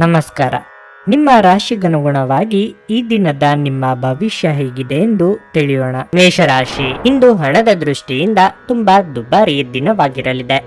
ನಮಸ್ಕಾರ. ನಿಮ್ಮ ರಾಶಿಗನುಗುಣವಾಗಿ ಈ ದಿನದ ನಿಮ್ಮ ಭವಿಷ್ಯ ಹೇಗಿದೆ ಎಂದು ತಿಳಿಯೋಣ. ಮೇಷರಾಶಿ, ಇಂದು ಹಣದ ದೃಷ್ಟಿಯಿಂದ ತುಂಬಾ ದುಬಾರಿ ದಿನವಾಗಿರಲಿದೆ.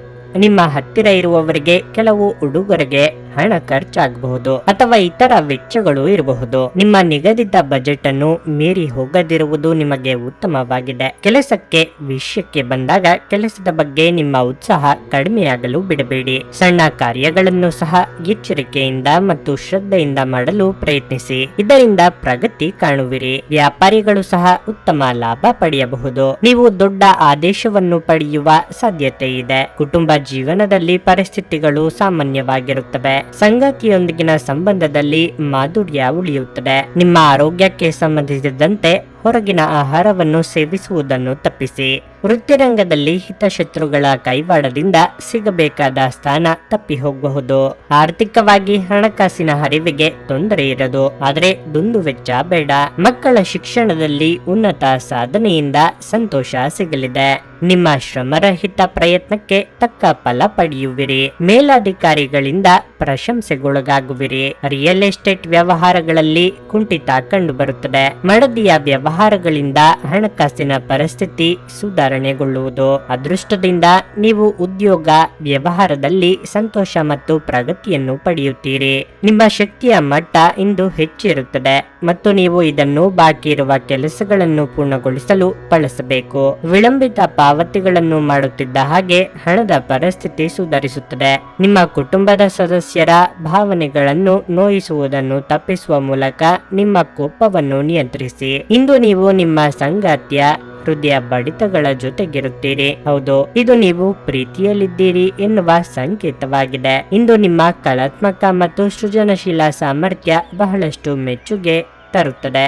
ನಿಮ್ಮ ಹತ್ತಿರ ಇರುವವರಿಗೆ ಕೆಲವು ಉಡುಗೊರೆಗೆ ಹಣ ಖರ್ಚಾಗಬಹುದು ಅಥವಾ ಇತರ ವೆಚ್ಚಗಳು ಇರಬಹುದು. ನಿಮ್ಮ ನಿಗದಿತ ಬಜೆಟ್ ಅನ್ನು ಮೀರಿ ಹೋಗದಿರುವುದು ನಿಮಗೆ ಉತ್ತಮವಾಗಿದೆ. ಕೆಲಸಕ್ಕೆ ವಿಷಯಕ್ಕೆ ಬಂದಾಗ ಕೆಲಸದ ಬಗ್ಗೆ ನಿಮ್ಮ ಉತ್ಸಾಹ ಕಡಿಮೆಯಾಗಲು ಬಿಡಬೇಡಿ. ಸಣ್ಣ ಕಾರ್ಯಗಳನ್ನು ಸಹ ಎಚ್ಚರಿಕೆಯಿಂದ ಮತ್ತು ಶ್ರದ್ಧೆಯಿಂದ ಮಾಡಲು ಪ್ರಯತ್ನಿಸಿ. ಇದರಿಂದ ಪ್ರಗತಿ ಕಾಣುವಿರಿ. ವ್ಯಾಪಾರಿಗಳು ಸಹ ಉತ್ತಮ ಲಾಭ ಪಡೆಯಬಹುದು. ನೀವು ದೊಡ್ಡ ಆದೇಶವನ್ನು ಪಡೆಯುವ ಸಾಧ್ಯತೆ ಇದೆ. ಕುಟುಂಬ ಜೀವನದಲ್ಲಿ ಪರಿಸ್ಥಿತಿಗಳು ಸಾಮಾನ್ಯವಾಗಿರುತ್ತವೆ. ಸಂಗಾತಿಯೊಂದಿಗಿನ ಸಂಬಂಧದಲ್ಲಿ ಮಾಧುರ್ಯ ಉಳಿಯುತ್ತದೆ. ನಿಮ್ಮ ಆರೋಗ್ಯಕ್ಕೆ ಸಂಬಂಧಿಸಿದಂತೆ ಹೊರಗಿನ ಆಹಾರವನ್ನು ಸೇವಿಸುವುದನ್ನು ತಪ್ಪಿಸಿ. ವೃತ್ತಿರಂಗದಲ್ಲಿ ಹಿತಶತ್ರುಗಳ ಕೈವಾಡದಿಂದ ಸಿಗಬೇಕಾದ ಸ್ಥಾನ ತಪ್ಪಿ ಹೋಗಬಹುದು. ಆರ್ಥಿಕವಾಗಿ ಹಣಕಾಸಿನ ಹರಿವಿಗೆ ತೊಂದರೆ ಇರದು, ಆದರೆ ದುಂದು ವೆಚ್ಚ ಬೇಡ. ಮಕ್ಕಳ ಶಿಕ್ಷಣದಲ್ಲಿ ಉನ್ನತ ಸಾಧನೆಯಿಂದ ಸಂತೋಷ ಸಿಗಲಿದೆ. ನಿಮ್ಮ ಶ್ರಮರಹಿತ ಪ್ರಯತ್ನಕ್ಕೆ ತಕ್ಕ ಫಲ ಪಡೆಯುವಿರಿ. ಮೇಲಾಧಿಕಾರಿಗಳಿಂದ ಪ್ರಶಂಸೆಗೊಳಗಾಗುವಿರಿ. ರಿಯಲ್ ಎಸ್ಟೇಟ್ ವ್ಯವಹಾರಗಳಲ್ಲಿ ಕುಂಠಿತ ಕಂಡುಬರುತ್ತದೆ. ಮಡದಿಯ ವ್ಯವಹಾರಗಳಿಂದ ಹಣಕಾಸಿನ ಪರಿಸ್ಥಿತಿ ಸುಧಾರಣೆಗೊಳ್ಳುವುದು. ಅದೃಷ್ಟದಿಂದ ನೀವು ಉದ್ಯೋಗ ವ್ಯವಹಾರದಲ್ಲಿ ಸಂತೋಷ ಮತ್ತು ಪ್ರಗತಿಯನ್ನು ಪಡೆಯುತ್ತೀರಿ. ನಿಮ್ಮ ಶಕ್ತಿಯ ಮಟ್ಟ ಇಂದು ಹೆಚ್ಚಿರುತ್ತದೆ ಮತ್ತು ನೀವು ಇದನ್ನು ಬಾಕಿ ಇರುವ ಕೆಲಸಗಳನ್ನು ಪೂರ್ಣಗೊಳಿಸಲು ಬಳಸಬೇಕು. ವಿಳಂಬಿತ ಪಾವತಿಗಳನ್ನು ಮಾಡುತ್ತಿದ್ದ ಹಾಗೆ ಹಣದ ಪರಿಸ್ಥಿತಿ ಸುಧಾರಿಸುತ್ತದೆ. ನಿಮ್ಮ ಕುಟುಂಬದ ಸದಸ್ಯರ ಭಾವನೆಗಳನ್ನು ನೋಯಿಸುವುದನ್ನು ತಪ್ಪಿಸುವ ಮೂಲಕ ನಿಮ್ಮ ಕೋಪವನ್ನು ನಿಯಂತ್ರಿಸಿ. ಇಂದು ನೀವು ನಿಮ್ಮ ಸಂಗಾತಿಯ ಹೃದಯ ಬಡಿತಗಳ ಜೊತೆಗಿರುತ್ತೀರಿ. ಹೌದು, ಇದು ನೀವು ಪ್ರೀತಿಯಲ್ಲಿದ್ದೀರಿ ಎನ್ನುವ ಸಂಕೇತವಾಗಿದೆ. ಇಂದು ನಿಮ್ಮ ಕಲಾತ್ಮಕ ಮತ್ತು ಸೃಜನಶೀಲ ಸಾಮರ್ಥ್ಯ ಬಹಳಷ್ಟು ಮೆಚ್ಚುಗೆ ತರುತ್ತದೆ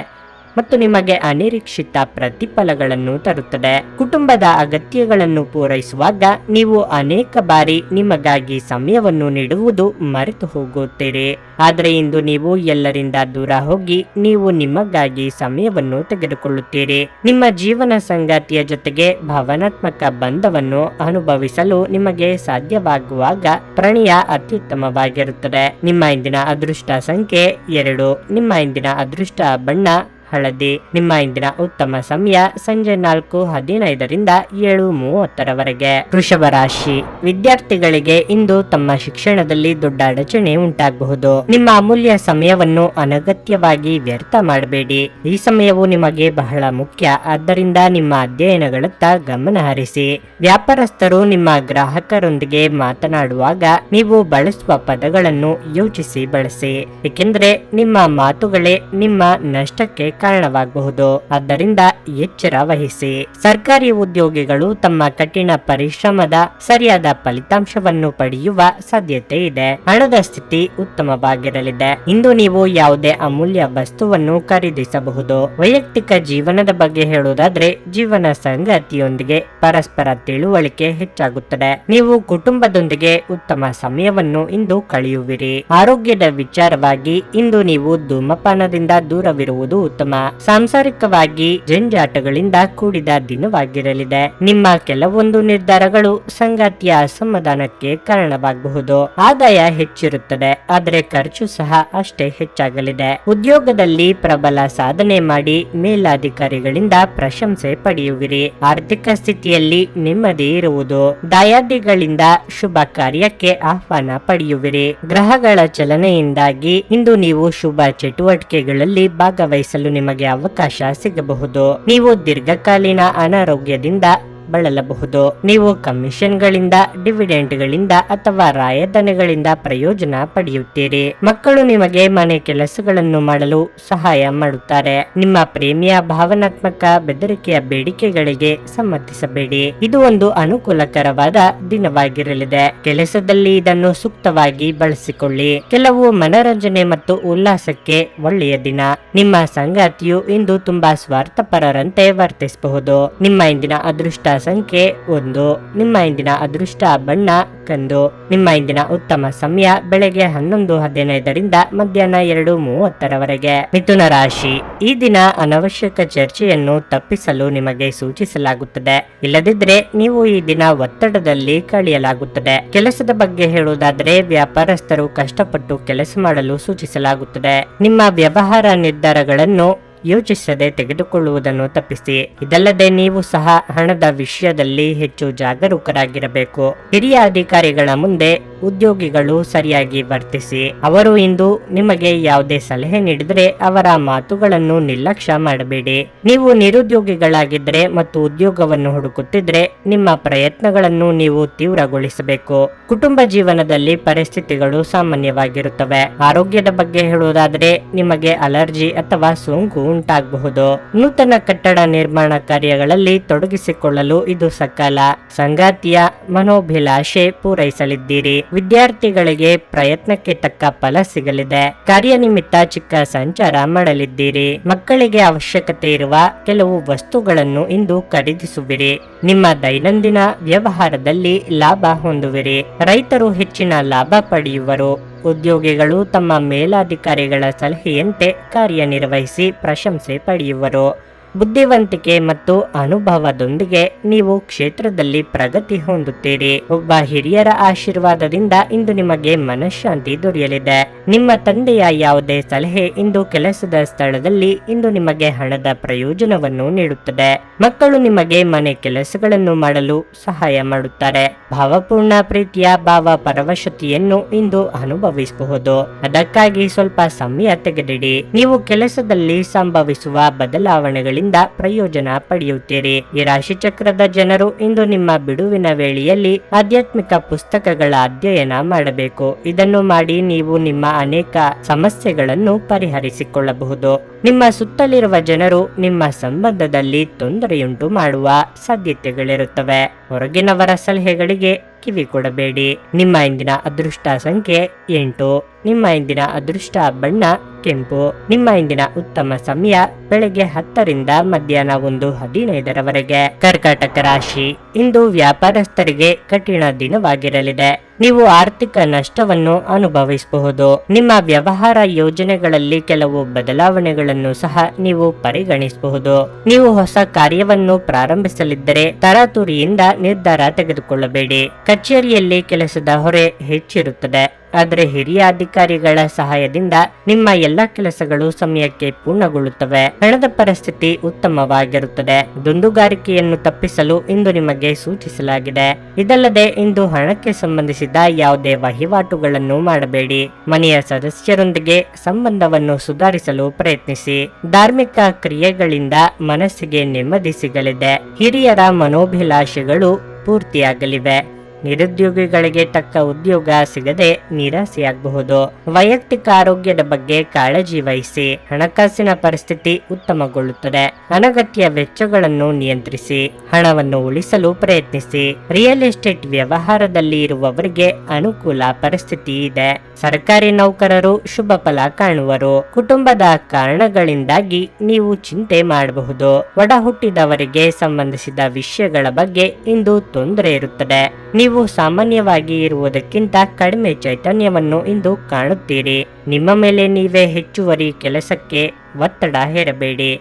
ಮತ್ತು ನಿಮಗೆ ಅನಿರೀಕ್ಷಿತ ಪ್ರತಿಫಲಗಳನ್ನು ತರುತ್ತದೆ. ಕುಟುಂಬದ ಅಗತ್ಯಗಳನ್ನು ಪೂರೈಸುವಾಗ ನೀವು ಅನೇಕ ಬಾರಿ ನಿಮಗಾಗಿ ಸಮಯವನ್ನು ನೀಡುವುದು ಮರೆತು ಹೋಗುತ್ತೀರಿ. ಆದರೆ ಇಂದು ನೀವು ಎಲ್ಲರಿಂದ ದೂರ ಹೋಗಿ ನೀವು ನಿಮಗಾಗಿ ಸಮಯವನ್ನು ತೆಗೆದುಕೊಳ್ಳುತ್ತೀರಿ. ನಿಮ್ಮ ಜೀವನ ಸಂಗಾತಿಯ ಜೊತೆಗೆ ಭಾವನಾತ್ಮಕ ಬಂಧವನ್ನು ಅನುಭವಿಸಲು ನಿಮಗೆ ಸಾಧ್ಯವಾಗುವಾಗ ಪ್ರಣಯ ಅತ್ಯುತ್ತಮವಾಗಿರುತ್ತದೆ. ನಿಮ್ಮ ಇಂದಿನ ಅದೃಷ್ಟ ಸಂಖ್ಯೆ 2. ನಿಮ್ಮ ಇಂದಿನ ಅದೃಷ್ಟ ಬಣ್ಣ ಹಳದಿ. ನಿಮ್ಮ ಇಂದಿನ ಉತ್ತಮ ಸಮಯ ಸಂಜೆ 4:15ರಿಂದ 7:30ರವರೆಗೆ. ವೃಷಭ ರಾಶಿ, ವಿದ್ಯಾರ್ಥಿಗಳಿಗೆ ಇಂದು ತಮ್ಮ ಶಿಕ್ಷಣದಲ್ಲಿ ದೊಡ್ಡ ಅಡಚಣೆ ಉಂಟಾಗಬಹುದು. ನಿಮ್ಮ ಅಮೂಲ್ಯ ಸಮಯವನ್ನು ಅನಗತ್ಯವಾಗಿ ವ್ಯರ್ಥ ಮಾಡಬೇಡಿ. ಈ ಸಮಯವು ನಿಮಗೆ ಬಹಳ ಮುಖ್ಯ, ಆದ್ದರಿಂದ ನಿಮ್ಮ ಅಧ್ಯಯನಗಳತ್ತ ಗಮನ ಹರಿಸಿ. ವ್ಯಾಪಾರಸ್ಥರು ನಿಮ್ಮ ಗ್ರಾಹಕರೊಂದಿಗೆ ಮಾತನಾಡುವಾಗ ನೀವು ಬಳಸುವ ಪದಗಳನ್ನು ಯೋಚಿಸಿ ಬಳಸಿ, ಏಕೆಂದರೆ ನಿಮ್ಮ ಮಾತುಗಳೇ ನಿಮ್ಮ ನಷ್ಟಕ್ಕೆ ಕಾರಣವಾಗಬಹುದು. ಆದ್ದರಿಂದ ಎಚ್ಚರ ವಹಿಸಿ. ಸರ್ಕಾರಿ ಉದ್ಯೋಗಿಗಳು ತಮ್ಮ ಕಠಿಣ ಪರಿಶ್ರಮದ ಸರಿಯಾದ ಫಲಿತಾಂಶವನ್ನು ಪಡೆಯುವ ಸಾಧ್ಯತೆ ಇದೆ. ಹಣದ ಸ್ಥಿತಿ ಉತ್ತಮವಾಗಿರಲಿದೆ. ಇಂದು ನೀವು ಯಾವುದೇ ಅಮೂಲ್ಯ ವಸ್ತುವನ್ನು ಖರೀದಿಸಬಹುದು. ವೈಯಕ್ತಿಕ ಜೀವನದ ಬಗ್ಗೆ ಹೇಳುವುದಾದ್ರೆ, ಜೀವನ ಸಂಗಾತಿಯೊಂದಿಗೆ ಪರಸ್ಪರ ತಿಳುವಳಿಕೆ ಹೆಚ್ಚಾಗುತ್ತದೆ. ನೀವು ಕುಟುಂಬದೊಂದಿಗೆ ಉತ್ತಮ ಸಮಯವನ್ನು ಇಂದು ಕಳೆಯುವಿರಿ. ಆರೋಗ್ಯದ ವಿಚಾರವಾಗಿ ಇಂದು ನೀವು ಧೂಮಪಾನದಿಂದ ದೂರವಿರುವುದು ಉತ್ತಮ. ಸಾಂಸಾರಿಕವಾಗಿ ಜಂಜಾಟಗಳಿಂದ ಕೂಡಿದ ದಿನವಾಗಿರಲಿದೆ. ನಿಮ್ಮ ಕೆಲವೊಂದು ನಿರ್ಧಾರಗಳು ಸಂಗಾತಿಯ ಅಸಮಾಧಾನಕ್ಕೆ ಕಾರಣವಾಗಬಹುದು. ಆದಾಯ ಹೆಚ್ಚಿರುತ್ತದೆ, ಆದರೆ ಖರ್ಚು ಸಹ ಅಷ್ಟೇ ಹೆಚ್ಚಾಗಲಿದೆ. ಉದ್ಯೋಗದಲ್ಲಿ ಪ್ರಬಲ ಸಾಧನೆ ಮಾಡಿ ಮೇಲಾಧಿಕಾರಿಗಳಿಂದ ಪ್ರಶಂಸೆ ಪಡೆಯುವಿರಿ. ಆರ್ಥಿಕ ಸ್ಥಿತಿಯಲ್ಲಿ ನೆಮ್ಮದಿ ಇರುವುದು. ದಾಯಾದಿಗಳಿಂದ ಶುಭ ಕಾರ್ಯಕ್ಕೆ ಆಹ್ವಾನ ಪಡೆಯುವಿರಿ. ಗ್ರಹಗಳ ಚಲನೆಯಿಂದಾಗಿ ಇಂದು ನೀವು ಶುಭ ಚಟುವಟಿಕೆಗಳಲ್ಲಿ ಭಾಗವಹಿಸಲು ನಿಮಗೆ ಅವಕಾಶ ಸಿಗಬಹುದು. ನೀವು ದೀರ್ಘಕಾಲೀನ ಅನಾರೋಗ್ಯದಿಂದ ಬಳಲಬಹುದು. ನೀವು ಕಮಿಷನ್ಗಳಿಂದ, ಡಿವಿಡೆಂಡ್ಗಳಿಂದ ಅಥವಾ ರಾಯಧನಗಳಿಂದ ಪ್ರಯೋಜನ ಪಡೆಯುತ್ತೀರಿ. ಮಕ್ಕಳು ನಿಮಗೆ ಮನೆ ಕೆಲಸಗಳನ್ನು ಮಾಡಲು ಸಹಾಯ ಮಾಡುತ್ತಾರೆ. ನಿಮ್ಮ ಪ್ರೇಮಿಯ ಭಾವನಾತ್ಮಕ ಬೆದರಿಕೆಯ ಬೇಡಿಕೆಗಳಿಗೆ ಸಮ್ಮತಿಸಬೇಡಿ. ಇದು ಒಂದು ಅನುಕೂಲಕರವಾದ ದಿನವಾಗಿರಲಿದೆ. ಕೆಲಸದಲ್ಲಿ ಇದನ್ನು ಸೂಕ್ತವಾಗಿ ಬಳಸಿಕೊಳ್ಳಿ. ಕೆಲವು ಮನರಂಜನೆ ಮತ್ತು ಉಲ್ಲಾಸಕ್ಕೆ ಒಳ್ಳೆಯ ದಿನ. ನಿಮ್ಮ ಸಂಗಾತಿಯು ಇಂದು ತುಂಬಾ ಸ್ವಾರ್ಥಪರರಂತೆ ವರ್ತಿಸಬಹುದು. ನಿಮ್ಮ ಇಂದಿನ ಅದೃಷ್ಟ ಸಂಖ್ಯೆ 1. ನಿಮ್ಮ ಇಂದಿನ ಅದೃಷ್ಟ ಬಣ್ಣ ಕಂದು. ನಿಮ್ಮ ಇಂದಿನ ಉತ್ತಮ ಸಮಯ ಬೆಳಗ್ಗೆ 11:15 ಮಧ್ಯಾಹ್ನ 2:30 ಮಿಥುನ ರಾಶಿ, ಈ ದಿನ ಅನವಶ್ಯಕ ಚರ್ಚೆಯನ್ನು ತಪ್ಪಿಸಲು ನಿಮಗೆ ಸೂಚಿಸಲಾಗುತ್ತದೆ. ಇಲ್ಲದಿದ್ದರೆ ನೀವು ಈ ದಿನ ಒತ್ತಡದಲ್ಲಿ ಕಳೆಯಲಾಗುತ್ತದೆ. ಕೆಲಸದ ಬಗ್ಗೆ ಹೇಳುವುದಾದರೆ ವ್ಯಾಪಾರಸ್ಥರು ಕಷ್ಟಪಟ್ಟು ಕೆಲಸ ಮಾಡಲು ಸೂಚಿಸಲಾಗುತ್ತದೆ. ನಿಮ್ಮ ವ್ಯವಹಾರ ನಿರ್ಧಾರಗಳನ್ನು ಯೋಚಿಸದೆ ತೆಗೆದುಕೊಳ್ಳುವುದನ್ನು ತಪ್ಪಿಸಿ. ಇದಲ್ಲದೆ ನೀವು ಸಹ ಹಣದ ವಿಷಯದಲ್ಲಿ ಹೆಚ್ಚು ಜಾಗರೂಕರಾಗಿರಬೇಕು. ಹಿರಿಯ ಅಧಿಕಾರಿಗಳ ಮುಂದೆ ಉದ್ಯೋಗಿಗಳು ಸರಿಯಾಗಿ ವರ್ತಿಸಿ. ಅವರು ಇಂದು ನಿಮಗೆ ಯಾವುದೇ ಸಲಹೆ ನೀಡಿದರೆ ಅವರ ಮಾತುಗಳನ್ನು ನಿರ್ಲಕ್ಷ್ಯ ಮಾಡಬೇಡಿ. ನೀವು ನಿರುದ್ಯೋಗಿಗಳಾಗಿದ್ದರೆ ಮತ್ತು ಉದ್ಯೋಗವನ್ನು ಹುಡುಕುತ್ತಿದ್ರೆ ನಿಮ್ಮ ಪ್ರಯತ್ನಗಳನ್ನು ನೀವು ತೀವ್ರಗೊಳಿಸಬೇಕು. ಕುಟುಂಬ ಜೀವನದಲ್ಲಿ ಪರಿಸ್ಥಿತಿಗಳು ಸಾಮಾನ್ಯವಾಗಿರುತ್ತವೆ. ಆರೋಗ್ಯದ ಬಗ್ಗೆ ಹೇಳುವುದಾದರೆ ನಿಮಗೆ ಅಲರ್ಜಿ ಅಥವಾ ಸೋಂಕು ಉಂಟಾಗಬಹುದು. ನೂತನ ಕಟ್ಟಡ ನಿರ್ಮಾಣ ಕಾರ್ಯಗಳಲ್ಲಿ ತೊಡಗಿಸಿಕೊಳ್ಳಲು ಇದು ಸಕಾಲ. ಸಂಗಾತಿಯ ಮನೋಭಿಲಾಷೆ ಪೂರೈಸಲಿದ್ದೀರಿ. ವಿದ್ಯಾರ್ಥಿಗಳಿಗೆ ಪ್ರಯತ್ನಕ್ಕೆ ತಕ್ಕ ಫಲ ಸಿಗಲಿದೆ. ಕಾರ್ಯನಿಮಿತ್ತ ಚಿಕ್ಕ ಸಂಚಾರ ಮಾಡಲಿದ್ದೀರಿ. ಮಕ್ಕಳಿಗೆ ಅವಶ್ಯಕತೆ ಇರುವ ಕೆಲವು ವಸ್ತುಗಳನ್ನು ಇಂದು ಖರೀದಿಸುವಿರಿ. ನಿಮ್ಮ ದೈನಂದಿನ ವ್ಯವಹಾರದಲ್ಲಿ ಲಾಭ ಹೊಂದುವಿರಿ. ರೈತರು ಹೆಚ್ಚಿನ ಲಾಭ ಪಡೆಯುವರು. ಉದ್ಯೋಗಿಗಳು ತಮ್ಮ ಮೇಲಾಧಿಕಾರಿಗಳ ಸಲಹೆಯಂತೆ ಕಾರ್ಯನಿರ್ವಹಿಸಿ ಪ್ರಶಂಸೆ ಪಡೆಯುವರು. ಬುದ್ಧಿವಂತಿಕೆ ಮತ್ತು ಅನುಭವದೊಂದಿಗೆ ನೀವು ಕ್ಷೇತ್ರದಲ್ಲಿ ಪ್ರಗತಿ ಹೊಂದುತ್ತೀರಿ. ಒಬ್ಬ ಹಿರಿಯರ ಆಶೀರ್ವಾದದಿಂದ ಇಂದು ನಿಮಗೆ ಮನಃಶಾಂತಿ ದೊರೆಯಲಿದೆ. ನಿಮ್ಮ ತಂದೆಯ ಯಾವುದೇ ಸಲಹೆ ಇಂದು ಕೆಲಸದ ಸ್ಥಳದಲ್ಲಿ ಇಂದು ನಿಮಗೆ ಹಣದ ಪ್ರಯೋಜನವನ್ನು ನೀಡುತ್ತದೆ. ಮಕ್ಕಳು ನಿಮಗೆ ಮನೆ ಕೆಲಸಗಳನ್ನು ಮಾಡಲು ಸಹಾಯ ಮಾಡುತ್ತಾರೆ. ಭಾವಪೂರ್ಣ ಪ್ರೀತಿಯ ಭಾವ ಪರವಶತೆಯನ್ನು ಇಂದು ಅನುಭವಿಸಬಹುದು. ಅದಕ್ಕಾಗಿ ಸ್ವಲ್ಪ ಸಮಯ ತೆಗೆದಿಡಿ. ನೀವು ಕೆಲಸದಲ್ಲಿ ಸಂಭವಿಸುವ ಬದಲಾವಣೆಗಳಿಂದ ಪ್ರಯೋಜನ ಪಡೆಯುತ್ತೀರಿ. ಈ ರಾಶಿ ಚಕ್ರದ ಜನರು ಇಂದು ನಿಮ್ಮ ಬಿಡುವಿನ ವೇಳೆಯಲ್ಲಿ ಆಧ್ಯಾತ್ಮಿಕ ಪುಸ್ತಕಗಳ ಅಧ್ಯಯನ ಮಾಡಬೇಕು. ಇದನ್ನು ಮಾಡಿ ನೀವು ನಿಮ್ಮ ಅನೇಕ ಸಮಸ್ಯೆಗಳನ್ನು ಪರಿಹರಿಸಿಕೊಳ್ಳಬಹುದು. ನಿಮ್ಮ ಸುತ್ತಲಿರುವ ಜನರು ನಿಮ್ಮ ಸಂಬಂಧದಲ್ಲಿ ತೊಂದರೆಯುಂಟು ಮಾಡುವ ಸಾಧ್ಯತೆಗಳಿರುತ್ತವೆ. ಹೊರಗಿನವರ ಸಲಹೆಗಳಿಗೆ ಕಿವಿ ಕೊಡಬೇಡಿ. ನಿಮ್ಮ ಇಂದಿನ ಅದೃಷ್ಟ ಸಂಖ್ಯೆ 8. ನಿಮ್ಮ ಇಂದಿನ ಅದೃಷ್ಟ ಬಣ್ಣ ಕೆಂಪು. ನಿಮ್ಮ ಇಂದಿನ ಉತ್ತಮ ಸಮಯ ಬೆಳಗ್ಗೆ 10 ಮಧ್ಯಾಹ್ನ 1:15 ಕರ್ಕಾಟಕ ರಾಶಿ, ಇಂದು ವ್ಯಾಪಾರಸ್ಥರಿಗೆ ಕಠಿಣ ದಿನವಾಗಿರಲಿದೆ. ನೀವು ಆರ್ಥಿಕ ನಷ್ಟವನ್ನು ಅನುಭವಿಸಬಹುದು. ನಿಮ್ಮ ವ್ಯವಹಾರ ಯೋಜನೆಗಳಲ್ಲಿ ಕೆಲವು ಬದಲಾವಣೆಗಳನ್ನು ಸಹ ನೀವು ಪರಿಗಣಿಸಬಹುದು. ನೀವು ಹೊಸ ಕಾರ್ಯವನ್ನು ಪ್ರಾರಂಭಿಸಲಿದ್ದರೆ ತರಾತುರಿಯಿಂದ ನಿರ್ಧಾರ ತೆಗೆದುಕೊಳ್ಳಬೇಡಿ. ಕಚೇರಿಯಲ್ಲಿ ಕೆಲಸದ ಹೊರೆ ಹೆಚ್ಚಿರುತ್ತದೆ. ಆದರೆ ಹಿರಿಯ ಅಧಿಕಾರಿಗಳ ಸಹಾಯದಿಂದ ನಿಮ್ಮ ಎಲ್ಲ ಕೆಲಸಗಳು ಸಮಯಕ್ಕೆ ಪೂರ್ಣಗೊಳ್ಳುತ್ತವೆ. ಹಣದ ಪರಿಸ್ಥಿತಿ ಉತ್ತಮವಾಗಿರುತ್ತದೆ. ದುಂದುಗಾರಿಕೆಯನ್ನು ತಪ್ಪಿಸಲು ಇಂದು ನಿಮಗೆ ಸೂಚಿಸಲಾಗಿದೆ. ಇದಲ್ಲದೆ ಇಂದು ಹಣಕ್ಕೆ ಸಂಬಂಧಿಸಿದ ಯಾವುದೇ ವಹಿವಾಟುಗಳನ್ನು ಮಾಡಬೇಡಿ. ಮನೆಯ ಸದಸ್ಯರೊಂದಿಗೆ ಸಂಬಂಧವನ್ನು ಸುಧಾರಿಸಲು ಪ್ರಯತ್ನಿಸಿ. ಧಾರ್ಮಿಕ ಕ್ರಿಯೆಗಳಿಂದ ಮನಸ್ಸಿಗೆ ನೆಮ್ಮದಿ ಸಿಗಲಿದೆ. ಹಿರಿಯರ ಮನೋಭಿಲಾಷೆಗಳು ಪೂರ್ತಿಯಾಗಲಿವೆ. ನಿರುದ್ಯೋಗಿಗಳಿಗೆ ತಕ್ಕ ಉದ್ಯೋಗ ಸಿಗದೆ ನಿರಾಸೆಯಾಗಬಹುದು. ವೈಯಕ್ತಿಕ ಆರೋಗ್ಯದ ಬಗ್ಗೆ ಕಾಳಜಿ ವಹಿಸಿ. ಹಣಕಾಸಿನ ಪರಿಸ್ಥಿತಿ ಉತ್ತಮಗೊಳ್ಳುತ್ತದೆ. ಅನಗತ್ಯ ವೆಚ್ಚಗಳನ್ನು ನಿಯಂತ್ರಿಸಿ. ಹಣವನ್ನು ಉಳಿಸಲು ಪ್ರಯತ್ನಿಸಿ. ರಿಯಲ್ ಎಸ್ಟೇಟ್ ವ್ಯವಹಾರದಲ್ಲಿ ಇರುವವರಿಗೆ ಅನುಕೂಲ ಪರಿಸ್ಥಿತಿ ಇದೆ. ಸರ್ಕಾರಿ ನೌಕರರು ಶುಭ ಫಲ ಕಾಣುವರು. ಕುಟುಂಬದ ಕಾರಣಗಳಿಂದಾಗಿ ನೀವು ಚಿಂತೆ ಮಾಡಬಹುದು. ಒಡ ಹುಟ್ಟಿದವರಿಗೆ ಸಂಬಂಧಿಸಿದ ವಿಷಯಗಳ ಬಗ್ಗೆ ಇಂದು ತೊಂದರೆ ಇರುತ್ತದೆ. ನೀವು ಸಾಮಾನ್ಯವಾಗಿ ಇರುವುದಕ್ಕಿಂತ ಕಡಿಮೆ ಚೈತನ್ಯವನ್ನು ಇಂದು ಕಾಣುತ್ತೀರಿ. ನಿಮ್ಮ ಮೇಲೆ ನೀವೇ ಹೆಚ್ಚುವರಿ ಕೆಲಸಕ್ಕೆ ಒತ್ತಡ ಹೇರಬೇಡಿ.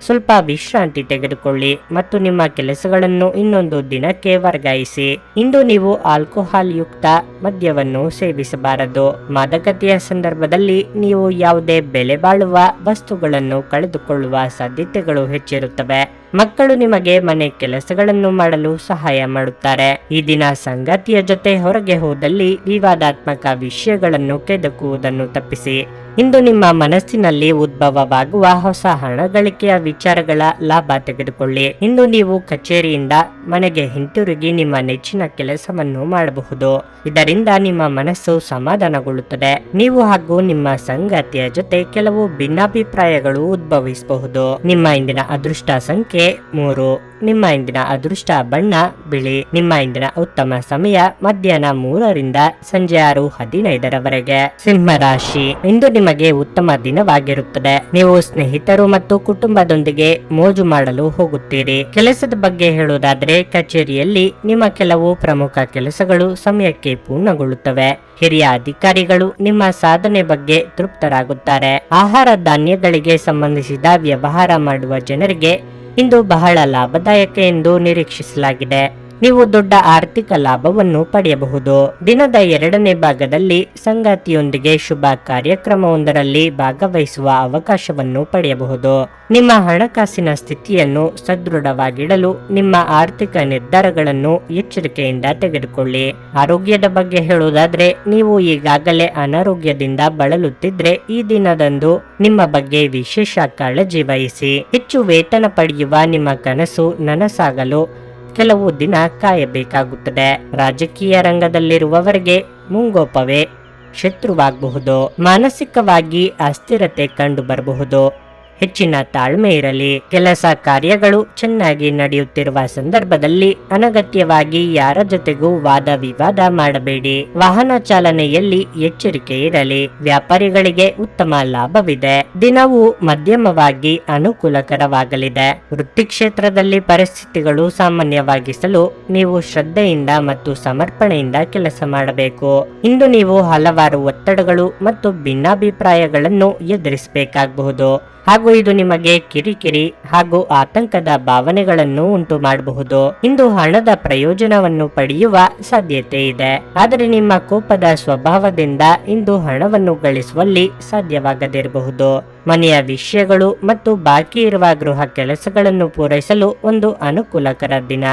ಸ್ವಲ್ಪ ವಿಶ್ರಾಂತಿ ತೆಗೆದುಕೊಳ್ಳಿ ಮತ್ತು ನಿಮ್ಮ ಕೆಲಸಗಳನ್ನು ಇನ್ನೊಂದು ದಿನಕ್ಕೆ ವರ್ಗಾಯಿಸಿ. ಇಂದು ನೀವು ಆಲ್ಕೋಹಾಲ್ ಯುಕ್ತ ಮದ್ಯವನ್ನು ಸೇವಿಸಬಾರದು. ಮಾದಕತೆಯ ಸಂದರ್ಭದಲ್ಲಿ ನೀವು ಯಾವುದೇ ಬೆಲೆ ಬಾಳುವ ವಸ್ತುಗಳನ್ನು ಕಳೆದುಕೊಳ್ಳುವ ಸಾಧ್ಯತೆಗಳು ಹೆಚ್ಚಿರುತ್ತವೆ. ಮಕ್ಕಳು ನಿಮಗೆ ಮನೆ ಕೆಲಸಗಳನ್ನು ಮಾಡಲು ಸಹಾಯ ಮಾಡುತ್ತಾರೆ. ಈ ದಿನ ಸಂಗಾತಿಯ ಜೊತೆ ಹೊರಗೆ ಹೋದಲ್ಲಿ ವಿವಾದಾತ್ಮಕ ವಿಷಯಗಳನ್ನು ಕೆದಕುವುದನ್ನು ತಪ್ಪಿಸಿ. ಇಂದು ನಿಮ್ಮ ಮನಸ್ಸಿನಲ್ಲಿ ಉದ್ಭವವಾಗುವ ಹೊಸ ಹಣ ಗಳಿಕೆಯ ವಿಚಾರಗಳ ಲಾಭ ತೆಗೆದುಕೊಳ್ಳಿ. ಇಂದು ನೀವು ಕಚೇರಿಯಿಂದ ಮನೆಗೆ ಹಿಂತಿರುಗಿ ನಿಮ್ಮ ನೆಚ್ಚಿನ ಕೆಲಸವನ್ನು ಮಾಡಬಹುದು. ಇದರಿಂದ ನಿಮ್ಮ ಮನಸ್ಸು ಸಮಾಧಾನಗೊಳ್ಳುತ್ತದೆ. ನೀವು ಹಾಗೂ ನಿಮ್ಮ ಸಂಗಾತಿಯ ಜೊತೆ ಕೆಲವು ಭಿನ್ನಾಭಿಪ್ರಾಯಗಳು ಉದ್ಭವಿಸಬಹುದು. ನಿಮ್ಮ ಇಂದಿನ ಅದೃಷ್ಟ ಸಂಖ್ಯೆ ಸಂಖ್ಯೆ 3. ನಿಮ್ಮ ಇಂದಿನ ಅದೃಷ್ಟ ಬಣ್ಣ ಬಿಳಿ. ನಿಮ್ಮ ಇಂದಿನ ಉತ್ತಮ ಸಮಯ ಮಧ್ಯಾಹ್ನ 3ರಿಂದ ಸಂಜೆ 6:15ರವರೆಗೆ. ಸಿಂಹ ರಾಶಿ, ಇಂದು ನಿಮಗೆ ಉತ್ತಮ ದಿನವಾಗಿರುತ್ತದೆ. ನೀವು ಸ್ನೇಹಿತರು ಮತ್ತು ಕುಟುಂಬದೊಂದಿಗೆ ಮೋಜು ಮಾಡಲು ಹೋಗುತ್ತೀರಿ. ಕೆಲಸದ ಬಗ್ಗೆ ಹೇಳುವುದಾದ್ರೆ ಕಚೇರಿಯಲ್ಲಿ ನಿಮ್ಮ ಕೆಲವು ಪ್ರಮುಖ ಕೆಲಸಗಳು ಸಮಯಕ್ಕೆ ಪೂರ್ಣಗೊಳ್ಳುತ್ತವೆ. ಹಿರಿಯ ಅಧಿಕಾರಿಗಳು ನಿಮ್ಮ ಸಾಧನೆ ಬಗ್ಗೆ ತೃಪ್ತರಾಗುತ್ತಾರೆ. ಆಹಾರ ಧಾನ್ಯಗಳಿಗೆ ಸಂಬಂಧಿಸಿದ ವ್ಯವಹಾರ ಮಾಡುವ ಜನರಿಗೆ ಇಂದು ಬಹಳ ಲಾಭದಾಯಕ ಎಂದು ನಿರೀಕ್ಷಿಸಲಾಗಿದೆ. ನೀವು ದೊಡ್ಡ ಆರ್ಥಿಕ ಲಾಭವನ್ನು ಪಡೆಯಬಹುದು. ದಿನದ 2ನೇ ಭಾಗದಲ್ಲಿ ಸಂಗಾತಿಯೊಂದಿಗೆ ಶುಭ ಕಾರ್ಯಕ್ರಮವೊಂದರಲ್ಲಿ ಭಾಗವಹಿಸುವ ಅವಕಾಶವನ್ನು ಪಡೆಯಬಹುದು. ನಿಮ್ಮ ಹಣಕಾಸಿನ ಸ್ಥಿತಿಯನ್ನು ಸದೃಢವಾಗಿಡಲು ನಿಮ್ಮ ಆರ್ಥಿಕ ನಿರ್ಧಾರಗಳನ್ನು ಎಚ್ಚರಿಕೆಯಿಂದ ತೆಗೆದುಕೊಳ್ಳಿ. ಆರೋಗ್ಯದ ಬಗ್ಗೆ ಹೇಳುವುದಾದ್ರೆ ನೀವು ಈಗಾಗಲೇ ಅನಾರೋಗ್ಯದಿಂದ ಬಳಲುತ್ತಿದ್ರೆ ಈ ದಿನದಂದು ನಿಮ್ಮ ಬಗ್ಗೆ ವಿಶೇಷ ಕಾಳಜಿ ವಹಿಸಿ. ಹೆಚ್ಚು ವೇತನ ಪಡೆಯುವ ನಿಮ್ಮ ಕನಸು ನನಸಾಗಲು ಕೆಲವು ದಿನ ಕಾಯಬೇಕಾಗುತ್ತದೆ. ರಾಜಕೀಯ ರಂಗದಲ್ಲಿರುವವರಿಗೆ ಮುಂಗೋಪವೇ ಶತ್ರುವಾಗಬಹುದು. ಮಾನಸಿಕವಾಗಿ ಅಸ್ಥಿರತೆ ಕಂಡು ಬರಬಹುದು. ಹೆಚ್ಚಿನ ತಾಳ್ಮೆ ಇರಲಿ. ಕೆಲಸ ಕಾರ್ಯಗಳು ಚೆನ್ನಾಗಿ ನಡೆಯುತ್ತಿರುವ ಸಂದರ್ಭದಲ್ಲಿ ಅನಗತ್ಯವಾಗಿ ಯಾರ ಜೊತೆಗೂ ವಾದ ವಿವಾದ ಮಾಡಬೇಡಿ. ವಾಹನ ಚಾಲನೆಯಲ್ಲಿ ಎಚ್ಚರಿಕೆ ಇರಲಿ. ವ್ಯಾಪಾರಿಗಳಿಗೆ ಉತ್ತಮ ಲಾಭವಿದೆ. ದಿನವು ಮಧ್ಯಮವಾಗಿ ಅನುಕೂಲಕರವಾಗಲಿದೆ. ವೃತ್ತಿ ಕ್ಷೇತ್ರದಲ್ಲಿ ಪರಿಸ್ಥಿತಿಗಳು ಸಾಮಾನ್ಯವಾಗಿಸಲು ನೀವು ಶ್ರದ್ಧೆಯಿಂದ ಮತ್ತು ಸಮರ್ಪಣೆಯಿಂದ ಕೆಲಸ ಮಾಡಬೇಕು. ಇಂದು ನೀವು ಹಲವಾರು ಒತ್ತಡಗಳು ಮತ್ತು ಭಿನ್ನಾಭಿಪ್ರಾಯಗಳನ್ನು ಎದುರಿಸಬೇಕಾಗಬಹುದು ಹಾಗೂ ಇದು ನಿಮಗೆ ಕಿರಿಕಿರಿ ಹಾಗೂ ಆತಂಕದ ಭಾವನೆಗಳನ್ನು ಉಂಟು ಮಾಡಬಹುದು. ಇಂದು ಹಣದ ಪ್ರಯೋಜನವನ್ನು ಪಡೆಯುವ ಸಾಧ್ಯತೆ ಇದೆ, ಆದರೆ ನಿಮ್ಮ ಕೋಪದ ಸ್ವಭಾವದಿಂದ ಇಂದು ಹಣವನ್ನು ಗಳಿಸುವಲ್ಲಿ ಸಾಧ್ಯವಾಗದಿರಬಹುದು. ಮನೆಯ ವಿಷಯಗಳು ಮತ್ತು ಬಾಕಿ ಇರುವ ಗೃಹ ಕೆಲಸಗಳನ್ನು ಪೂರೈಸಲು ಒಂದು ಅನುಕೂಲಕರ ದಿನ.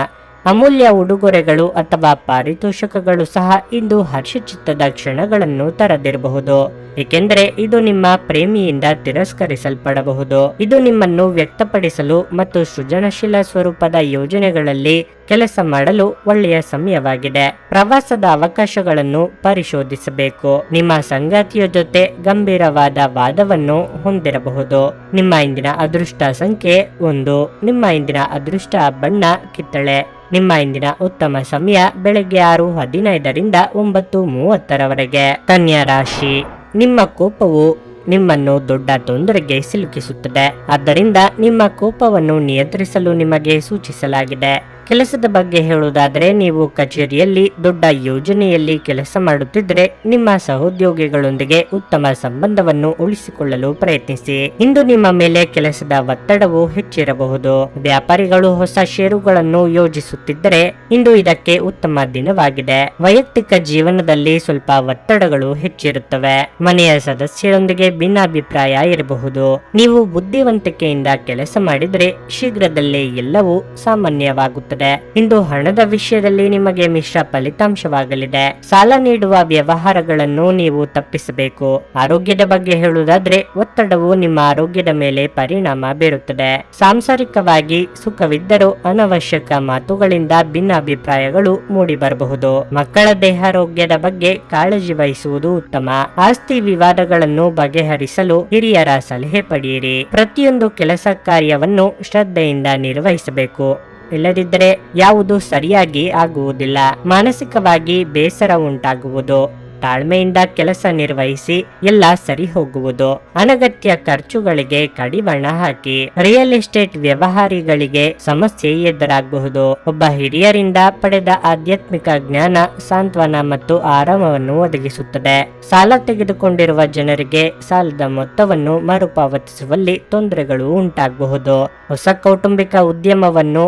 ಅಮೂಲ್ಯ ಉಡುಗೊರೆಗಳು ಅಥವಾ ಪಾರಿತೋಷಕಗಳು ಸಹ ಇಂದು ಹರ್ಷಚಿತ್ತದ ಕ್ಷಣಗಳನ್ನು ತರದಿರಬಹುದು, ಏಕೆಂದರೆ ಇದು ನಿಮ್ಮ ಪ್ರೇಮಿಯಿಂದ ತಿರಸ್ಕರಿಸಲ್ಪಡಬಹುದು. ಇದು ನಿಮ್ಮನ್ನು ವ್ಯಕ್ತಪಡಿಸಲು ಮತ್ತು ಸೃಜನಶೀಲ ಸ್ವರೂಪದ ಯೋಜನೆಗಳಲ್ಲಿ ಕೆಲಸ ಮಾಡಲು ಒಳ್ಳೆಯ ಸಮಯವಾಗಿದೆ. ಪ್ರವಾಸದ ಅವಕಾಶಗಳನ್ನು ಪರಿಶೋಧಿಸಬೇಕು. ನಿಮ್ಮ ಸಂಗಾತಿಯ ಜೊತೆ ಗಂಭೀರವಾದ ವಾದವನ್ನು ಹೊಂದಿರಬಹುದು. ನಿಮ್ಮ ಇಂದಿನ ಅದೃಷ್ಟ ಸಂಖ್ಯೆ 1. ನಿಮ್ಮ ಇಂದಿನ ಅದೃಷ್ಟ ಬಣ್ಣ ಕಿತ್ತಳೆ. ನಿಮ್ಮ ಇಂದಿನ ಉತ್ತಮ ಸಮಯ ಬೆಳಗ್ಗೆ 6:15ರಿಂದ 9:30ರವರೆಗೆ. ಕನ್ಯಾ ರಾಶಿ, ನಿಮ್ಮ ಕೋಪವು ನಿಮ್ಮನ್ನು ದೊಡ್ಡ ತೊಂದರೆಗೆ ಸಿಲುಕಿಸುತ್ತದೆ. ಆದ್ದರಿಂದ ನಿಮ್ಮ ಕೋಪವನ್ನು ನಿಯಂತ್ರಿಸಲು ನಿಮಗೆ ಸೂಚಿಸಲಾಗಿದೆ. ಕೆಲಸದ ಬಗ್ಗೆ ಹೇಳುವುದಾದರೆ ನೀವು ಕಚೇರಿಯಲ್ಲಿ ದೊಡ್ಡ ಯೋಜನೆಯಲ್ಲಿ ಕೆಲಸ ಮಾಡುತ್ತಿದ್ದರೆ ನಿಮ್ಮ ಸಹೋದ್ಯೋಗಿಗಳೊಂದಿಗೆ ಉತ್ತಮ ಸಂಬಂಧವನ್ನು ಉಳಿಸಿಕೊಳ್ಳಲು ಪ್ರಯತ್ನಿಸಿ. ಇಂದು ನಿಮ್ಮ ಮೇಲೆ ಕೆಲಸದ ಒತ್ತಡವು ಹೆಚ್ಚಿರಬಹುದು. ವ್ಯಾಪಾರಿಗಳು ಹೊಸ ಷೇರುಗಳನ್ನು ಯೋಜಿಸುತ್ತಿದ್ದರೆ ಇಂದು ಇದಕ್ಕೆ ಉತ್ತಮ ದಿನವಾಗಿದೆ. ವೈಯಕ್ತಿಕ ಜೀವನದಲ್ಲಿ ಸ್ವಲ್ಪ ಒತ್ತಡಗಳು ಹೆಚ್ಚಿರುತ್ತವೆ. ಮನೆಯ ಸದಸ್ಯರೊಂದಿಗೆ ಭಿನ್ನಾಭಿಪ್ರಾಯ ಇರಬಹುದು. ನೀವು ಬುದ್ಧಿವಂತಿಕೆಯಿಂದ ಕೆಲಸ ಮಾಡಿದರೆ ಶೀಘ್ರದಲ್ಲೇ ಎಲ್ಲವೂ ಸಾಮಾನ್ಯವಾಗುತ್ತದೆ. ಇಂದು ಹಣದ ವಿಷಯದಲ್ಲಿ ನಿಮಗೆ ಮಿಶ್ರ ಫಲಿತಾಂಶವಾಗಲಿದೆ. ಸಾಲ ನೀಡುವ ವ್ಯವಹಾರಗಳನ್ನು ನೀವು ತಪ್ಪಿಸಬೇಕು. ಆರೋಗ್ಯದ ಬಗ್ಗೆ ಹೇಳುವುದಾದ್ರೆ ಒತ್ತಡವು ನಿಮ್ಮ ಆರೋಗ್ಯದ ಮೇಲೆ ಪರಿಣಾಮ ಬೀರುತ್ತದೆ. ಸಾಂಸಾರಿಕವಾಗಿ ಸುಖವಿದ್ದರೂ ಅನವಶ್ಯಕ ಮಾತುಗಳಿಂದ ಭಿನ್ನಾಭಿಪ್ರಾಯಗಳು ಮೂಡಿ ಬರಬಹುದು. ಮಕ್ಕಳ ದೇಹಾರೋಗ್ಯದ ಬಗ್ಗೆ ಕಾಳಜಿ ವಹಿಸುವುದು ಉತ್ತಮ. ಆಸ್ತಿ ವಿವಾದಗಳನ್ನು ಬಗೆಹರಿಸಲು ಹಿರಿಯರ ಸಲಹೆ ಪಡೆಯಿರಿ. ಪ್ರತಿಯೊಂದು ಕೆಲಸ ಕಾರ್ಯವನ್ನು ಶ್ರದ್ಧೆಯಿಂದ ನಿರ್ವಹಿಸಬೇಕು, ಇಲ್ಲದಿದ್ದರೆ ಯಾವುದು ಸರಿಯಾಗಿ ಆಗುವುದಿಲ್ಲ. ಮಾನಸಿಕವಾಗಿ ಬೇಸರ ಉಂಟಾಗುವುದು. ತಾಳ್ಮೆಯಿಂದ ಕೆಲಸ ನಿರ್ವಹಿಸಿ ಎಲ್ಲ ಸರಿ ಹೋಗುವುದು. ಅನಗತ್ಯ ಖರ್ಚುಗಳಿಗೆ ಕಡಿವಾಣ ಹಾಕಿ. ರಿಯಲ್ ಎಸ್ಟೇಟ್ ವ್ಯವಹಾರಿಗಳಿಗೆ ಸಮಸ್ಯೆ ಎದುರಾಗಬಹುದು. ಒಬ್ಬ ಹಿರಿಯರಿಂದ ಪಡೆದ ಆಧ್ಯಾತ್ಮಿಕ ಜ್ಞಾನ ಸಾಂತ್ವನ ಮತ್ತು ಆರಾಮವನ್ನು ಒದಗಿಸುತ್ತದೆ. ಸಾಲ ತೆಗೆದುಕೊಂಡಿರುವ ಜನರಿಗೆ ಸಾಲದ ಮೊತ್ತವನ್ನು ಮರುಪಾವತಿಸುವಲ್ಲಿ ತೊಂದರೆಗಳು ಉಂಟಾಗಬಹುದು. ಹೊಸ ಕೌಟುಂಬಿಕ ಉದ್ಯಮವನ್ನು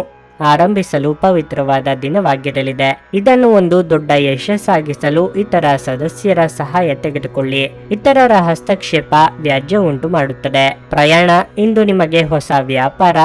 ಆರಂಭಿಸಲು ಪವಿತ್ರವಾದ ದಿನವಾಗಿರಲಿದೆ. ಇದನ್ನು ಒಂದು ದೊಡ್ಡ ಯಶಸ್ಸಾಗಿಸಲು ಇತರ ಸದಸ್ಯರ ಸಹಾಯ ತೆಗೆದುಕೊಳ್ಳಿ. ಇತರರ ಹಸ್ತಕ್ಷೇಪ ವ್ಯಾಜ್ಯ ಉಂಟು ಮಾಡುತ್ತದೆ. ಪ್ರಯಾಣ ಇಂದು ನಿಮಗೆ ಹೊಸ ವ್ಯಾಪಾರ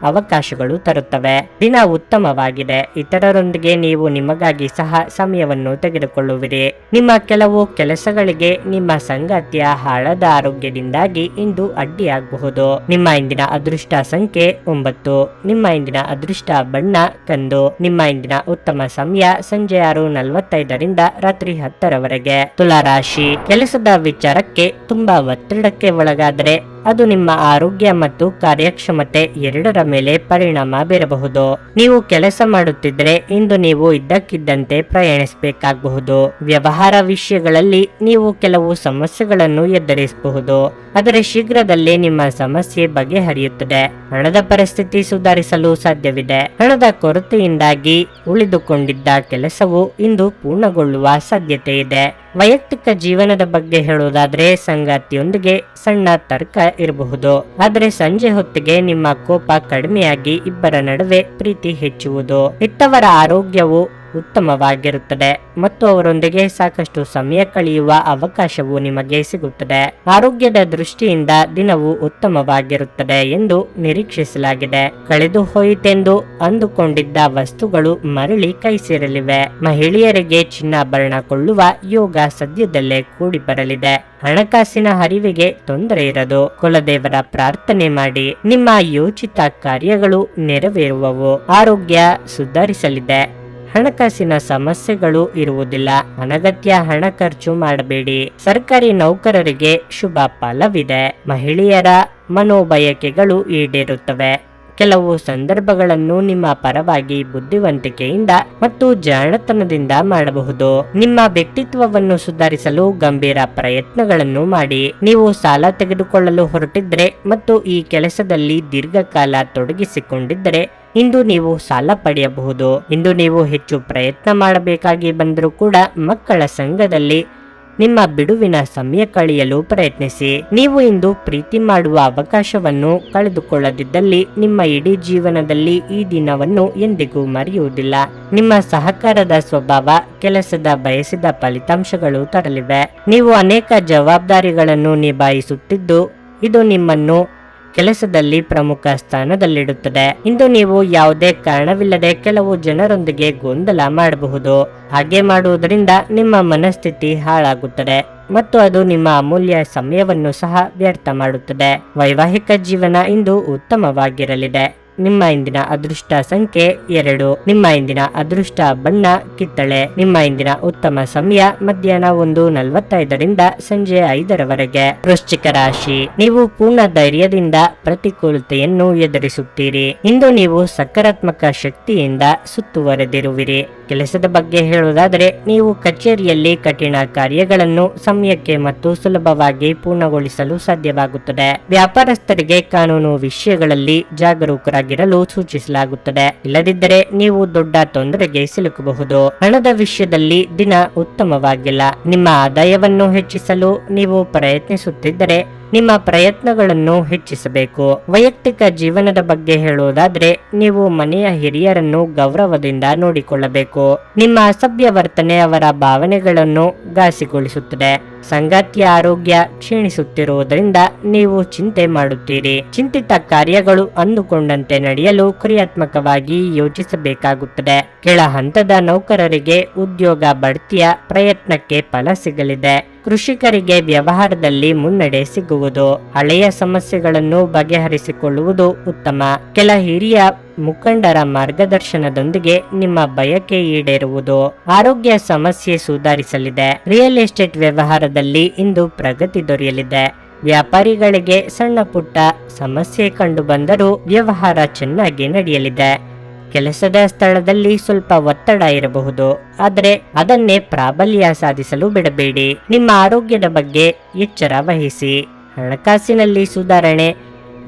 ಅವಕಾಶಗಳು ತರುತ್ತವೆ. ದಿನ ಉತ್ತಮವಾಗಿದೆ. ಇತರರೊಂದಿಗೆ ನೀವು ನಿಮಗಾಗಿ ಸಹ ಸಮಯವನ್ನು ತೆಗೆದುಕೊಳ್ಳುವಿರಿ. ನಿಮ್ಮ ಕೆಲವು ಕೆಲಸಗಳಿಗೆ ನಿಮ್ಮ ಸಂಗಾತಿಯ ಹಾಳಾದ ಆರೋಗ್ಯದಿಂದಾಗಿ ಇಂದು ಅಡ್ಡಿಯಾಗಬಹುದು. ನಿಮ್ಮ ಇಂದಿನ ಅದೃಷ್ಟ ಸಂಖ್ಯೆ 9. ನಿಮ್ಮ ಇಂದಿನ ಅದೃಷ್ಟ ಬಣ್ಣ ಕಂದು. ನಿಮ್ಮ ಇಂದಿನ ಉತ್ತಮ ಸಮಯ ಸಂಜೆ 6:45ರಿಂದ ರಾತ್ರಿ 10ರವರೆಗೆ. ತುಲಾ ರಾಶಿ, ಕೆಲಸದ ವಿಚಾರಕ್ಕೆ ತುಂಬಾ ಒತ್ತಡಕ್ಕೆ ಒಳಗಾದರೆ ಅದು ನಿಮ್ಮ ಆರೋಗ್ಯ ಮತ್ತು ಕಾರ್ಯಕ್ಷಮತೆ ಎರಡರ ಮೇಲೆ ಪರಿಣಾಮ ಬೀರಬಹುದು. ನೀವು ಕೆಲಸ ಮಾಡುತ್ತಿದ್ದರೆ ಇಂದು ನೀವು ಇದ್ದಕ್ಕಿದ್ದಂತೆ ಪ್ರಯಾಣಿಸಬೇಕಾಗಬಹುದು. ವ್ಯವಹಾರ ವಿಷಯಗಳಲ್ಲಿ ನೀವು ಕೆಲವು ಸಮಸ್ಯೆಗಳನ್ನು ಎದುರಿಸಬಹುದು, ಆದರೆ ಶೀಘ್ರದಲ್ಲೇ ನಿಮ್ಮ ಸಮಸ್ಯೆ ಬಗೆಹರಿಯುತ್ತದೆ. ಹಣದ ಪರಿಸ್ಥಿತಿ ಸುಧಾರಿಸಲು ಸಾಧ್ಯವಿದೆ. ಹಣದ ಕೊರತೆಯಿಂದಾಗಿ ಉಳಿದುಕೊಂಡಿದ್ದ ಕೆಲಸವು ಇಂದು ಪೂರ್ಣಗೊಳ್ಳುವ ಸಾಧ್ಯತೆ ಇದೆ. ವೈಯಕ್ತಿಕ ಜೀವನದ ಬಗ್ಗೆ ಹೇಳುವುದಾದ್ರೆ ಸಂಗಾತಿಯೊಂದಿಗೆ ಸಣ್ಣ ತರ್ಕ ಇರಬಹುದು, ಆದರೆ ಸಂಜೆ ಹೊತ್ತಿಗೆ ನಿಮ್ಮ ಕೋಪ ಕಡಿಮೆಯಾಗಿ ಇಬ್ಬರ ನಡುವೆ ಪ್ರೀತಿ ಹೆಚ್ಚುವುದು. ಹೆತ್ತವರ ಆರೋಗ್ಯವು ಉತ್ತಮವಾಗಿರುತ್ತದೆ ಮತ್ತು ಅವರೊಂದಿಗೆ ಸಾಕಷ್ಟು ಸಮಯ ಕಳೆಯುವ ಅವಕಾಶವು ನಿಮಗೆ ಸಿಗುತ್ತದೆ. ಆರೋಗ್ಯದ ದೃಷ್ಟಿಯಿಂದ ದಿನವು ಉತ್ತಮವಾಗಿರುತ್ತದೆ ಎಂದು ನಿರೀಕ್ಷಿಸಲಾಗಿದೆ. ಕಳೆದು ಹೋಯಿತೆಂದು ಅಂದುಕೊಂಡಿದ್ದ ವಸ್ತುಗಳು ಮರಳಿ ಕೈ ಸೇರಲಿವೆ. ಮಹಿಳೆಯರಿಗೆ ಚಿನ್ನಾಭರಣ ಕೊಳ್ಳುವ ಯೋಗ ಸದ್ಯದಲ್ಲೇ ಕೂಡಿ ಬರಲಿದೆ. ಹಣಕಾಸಿನ ಹರಿವಿಗೆ ತೊಂದರೆ ಇರದು. ಕುಲದೇವರ ಪ್ರಾರ್ಥನೆ ಮಾಡಿ, ನಿಮ್ಮ ಯೋಚಿತ ಕಾರ್ಯಗಳು ನೆರವೇರುವವು. ಆರೋಗ್ಯ ಸುಧಾರಿಸಲಿದೆ. ಹಣಕಾಸಿನ ಸಮಸ್ಯೆಗಳು ಇರುವುದಿಲ್ಲ. ಅನಗತ್ಯ ಹಣ ಖರ್ಚು ಮಾಡಬೇಡಿ. ಸರ್ಕಾರಿ ನೌಕರರಿಗೆ ಶುಭ ಫಲವಿದೆ. ಮಹಿಳೆಯರ ಮನೋಬಯಕೆಗಳು ಈಡೇರುತ್ತವೆ. ಕೆಲವು ಸಂದರ್ಭಗಳನ್ನು ನಿಮ್ಮ ಪರವಾಗಿ ಬುದ್ಧಿವಂತಿಕೆಯಿಂದ ಮತ್ತು ಜಾಣತನದಿಂದ ಮಾಡಬಹುದು. ನಿಮ್ಮ ವ್ಯಕ್ತಿತ್ವವನ್ನು ಸುಧಾರಿಸಲು ಗಂಭೀರ ಪ್ರಯತ್ನಗಳನ್ನು ಮಾಡಿ. ನೀವು ಸಾಲ ತೆಗೆದುಕೊಳ್ಳಲು ಹೊರಟಿದ್ರೆ ಮತ್ತು ಈ ಕೆಲಸದಲ್ಲಿ ದೀರ್ಘಕಾಲ ತೊಡಗಿಸಿಕೊಂಡಿದ್ದರೆ ಇಂದು ನೀವು ಸಾಲ ಪಡೆಯಬಹುದು. ಇಂದು ನೀವು ಹೆಚ್ಚು ಪ್ರಯತ್ನ ಮಾಡಬೇಕಾಗಿ ಬಂದರೂ ಕೂಡ ಮಕ್ಕಳ ಸಂಘದಲ್ಲಿ ನಿಮ್ಮ ಬಿಡುವಿನ ಸಮಯ ಕಳೆಯಲು ಪ್ರಯತ್ನಿಸಿ. ನೀವು ಇಂದು ಪ್ರೀತಿ ಮಾಡುವ ಅವಕಾಶವನ್ನು ಕಳೆದುಕೊಳ್ಳದಿದ್ದಲ್ಲಿ ನಿಮ್ಮ ಇಡೀ ಜೀವನದಲ್ಲಿ ಈ ದಿನವನ್ನು ಎಂದಿಗೂ ಮರೆಯುವುದಿಲ್ಲ. ನಿಮ್ಮ ಸಹಕಾರದ ಸ್ವಭಾವ ಕೆಲಸದ ಬಯಸಿದ ಫಲಿತಾಂಶಗಳು ತರಲಿವೆ. ನೀವು ಅನೇಕ ಜವಾಬ್ದಾರಿಗಳನ್ನು ನಿಭಾಯಿಸುತ್ತಿದ್ದು ಇದು ನಿಮ್ಮನ್ನು ಕೆಲಸದಲ್ಲಿ ಪ್ರಮುಖ ಸ್ಥಾನದಲ್ಲಿಡುತ್ತದೆ. ಇಂದು ನೀವು ಯಾವುದೇ ಕಾರಣವಿಲ್ಲದೆ ಕೆಲವು ಜನರೊಂದಿಗೆ ಗೊಂದಲ ಮಾಡಬಹುದು. ಹಾಗೆ ಮಾಡುವುದರಿಂದ ನಿಮ್ಮ ಮನಸ್ಥಿತಿ ಹಾಳಾಗುತ್ತದೆ ಮತ್ತು ಅದು ನಿಮ್ಮ ಅಮೂಲ್ಯ ಸಮಯವನ್ನು ಸಹ ವ್ಯರ್ಥ ಮಾಡುತ್ತದೆ. ವೈವಾಹಿಕ ಜೀವನ ಇಂದು ಉತ್ತಮವಾಗಿರಲಿದೆ. ನಿಮ್ಮ ಇಂದಿನ ಅದೃಷ್ಟ ಸಂಖ್ಯೆ 2. ನಿಮ್ಮ ಇಂದಿನ ಅದೃಷ್ಟ ಬಣ್ಣ ಕಿತ್ತಳೆ. ನಿಮ್ಮ ಇಂದಿನ ಉತ್ತಮ ಸಮಯ ಮಧ್ಯಾಹ್ನ 1:45ರಿಂದ ಸಂಜೆ 5ರವರೆಗೆ. ವೃಶ್ಚಿಕ ರಾಶಿ, ನೀವು ಪೂರ್ಣ ಧೈರ್ಯದಿಂದ ಪ್ರತಿಕೂಲತೆಯನ್ನು ಎದುರಿಸುತ್ತೀರಿ. ಇಂದು ನೀವು ಸಕಾರಾತ್ಮಕ ಶಕ್ತಿಯಿಂದ ಸುತ್ತುವರೆದಿರುವಿರಿ. ಕೆಲಸದ ಬಗ್ಗೆ ಹೇಳುವುದಾದರೆ ನೀವು ಕಚೇರಿಯಲ್ಲಿ ಕಠಿಣ ಕಾರ್ಯಗಳನ್ನು ಸಮಯಕ್ಕೆ ಮತ್ತು ಸುಲಭವಾಗಿ ಪೂರ್ಣಗೊಳಿಸಲು ಸಾಧ್ಯವಾಗುತ್ತದೆ. ವ್ಯಾಪಾರಸ್ಥರಿಗೆ ಕಾನೂನು ವಿಷಯಗಳಲ್ಲಿ ಜಾಗರೂಕರಾಗಿರಲು ಸೂಚಿಸಲಾಗುತ್ತದೆ. ಇಲ್ಲದಿದ್ದರೆ ನೀವು ದೊಡ್ಡ ತೊಂದರೆಗೆ ಸಿಲುಕಬಹುದು. ಹಣದ ವಿಷಯದಲ್ಲಿ ದಿನ ಉತ್ತಮವಾಗಿಲ್ಲ. ನಿಮ್ಮ ಆದಾಯವನ್ನು ಹೆಚ್ಚಿಸಲು ನೀವು ಪ್ರಯತ್ನಿಸುತ್ತಿದ್ದರೆ ನಿಮ್ಮ ಪ್ರಯತ್ನಗಳನ್ನು ಹೆಚ್ಚಿಸಬೇಕು. ವೈಯಕ್ತಿಕ ಜೀವನದ ಬಗ್ಗೆ ಹೇಳುವುದಾದ್ರೆ ನೀವು ಮನೆಯ ಹಿರಿಯರನ್ನು ಗೌರವದಿಂದ ನೋಡಿಕೊಳ್ಳಬೇಕು. ನಿಮ್ಮ ಅಸಭ್ಯ ವರ್ತನೆ ಅವರ ಭಾವನೆಗಳನ್ನು ಘಾಸಿಗೊಳಿಸುತ್ತದೆ. ಸಂಗಾತಿಯ ಆರೋಗ್ಯ ಕ್ಷೀಣಿಸುತ್ತಿರುವುದರಿಂದ ನೀವು ಚಿಂತೆ ಮಾಡುತ್ತೀರಿ. ಚಿಂತಿತ ಕಾರ್ಯಗಳು ಅಂದುಕೊಂಡಂತೆ ನಡೆಯಲು ಕ್ರಿಯಾತ್ಮಕವಾಗಿ ಯೋಚಿಸಬೇಕಾಗುತ್ತದೆ. ಕೆಳ ಹಂತದ ನೌಕರರಿಗೆ ಉದ್ಯೋಗ ಬಡ್ತಿಯ ಪ್ರಯತ್ನಕ್ಕೆ ಫಲ ಸಿಗಲಿದೆ. ಕೃಷಿಕರಿಗೆ ವ್ಯವಹಾರದಲ್ಲಿ ಮುನ್ನಡೆ ಸಿಗುವುದು. ಹಳೆಯ ಸಮಸ್ಯೆಗಳನ್ನು ಬಗೆಹರಿಸಿಕೊಳ್ಳುವುದು ಉತ್ತಮ. ಕೆಲ ಹಿರಿಯ ಮುಖಂಡರ ಮಾರ್ಗದರ್ಶನದೊಂದಿಗೆ ನಿಮ್ಮ ಬಯಕೆ ಈಡೇರುವುದು. ಆರೋಗ್ಯ ಸಮಸ್ಯೆ ಸುಧಾರಿಸಲಿದೆ. ರಿಯಲ್ ಎಸ್ಟೇಟ್ ವ್ಯವಹಾರದಲ್ಲಿ ಇಂದು ಪ್ರಗತಿ ದೊರೆಯಲಿದೆ. ವ್ಯಾಪಾರಿಗಳಿಗೆ ಸಣ್ಣ ಪುಟ್ಟ ಸಮಸ್ಯೆ ಕಂಡು ಬಂದರೂ ವ್ಯವಹಾರ ಚೆನ್ನಾಗಿ ನಡೆಯಲಿದೆ. ಕೆಲಸದ ಸ್ಥಳದಲ್ಲಿ ಸ್ವಲ್ಪ ಒತ್ತಡ ಇರಬಹುದು, ಆದರೆ ಅದನ್ನೇ ಪ್ರಾಬಲ್ಯ ಸಾಧಿಸಲು ಬಿಡಬೇಡಿ. ನಿಮ್ಮ ಆರೋಗ್ಯದ ಬಗ್ಗೆ ಎಚ್ಚರ ವಹಿಸಿ. ಹಣಕಾಸಿನಲ್ಲಿ ಸುಧಾರಣೆ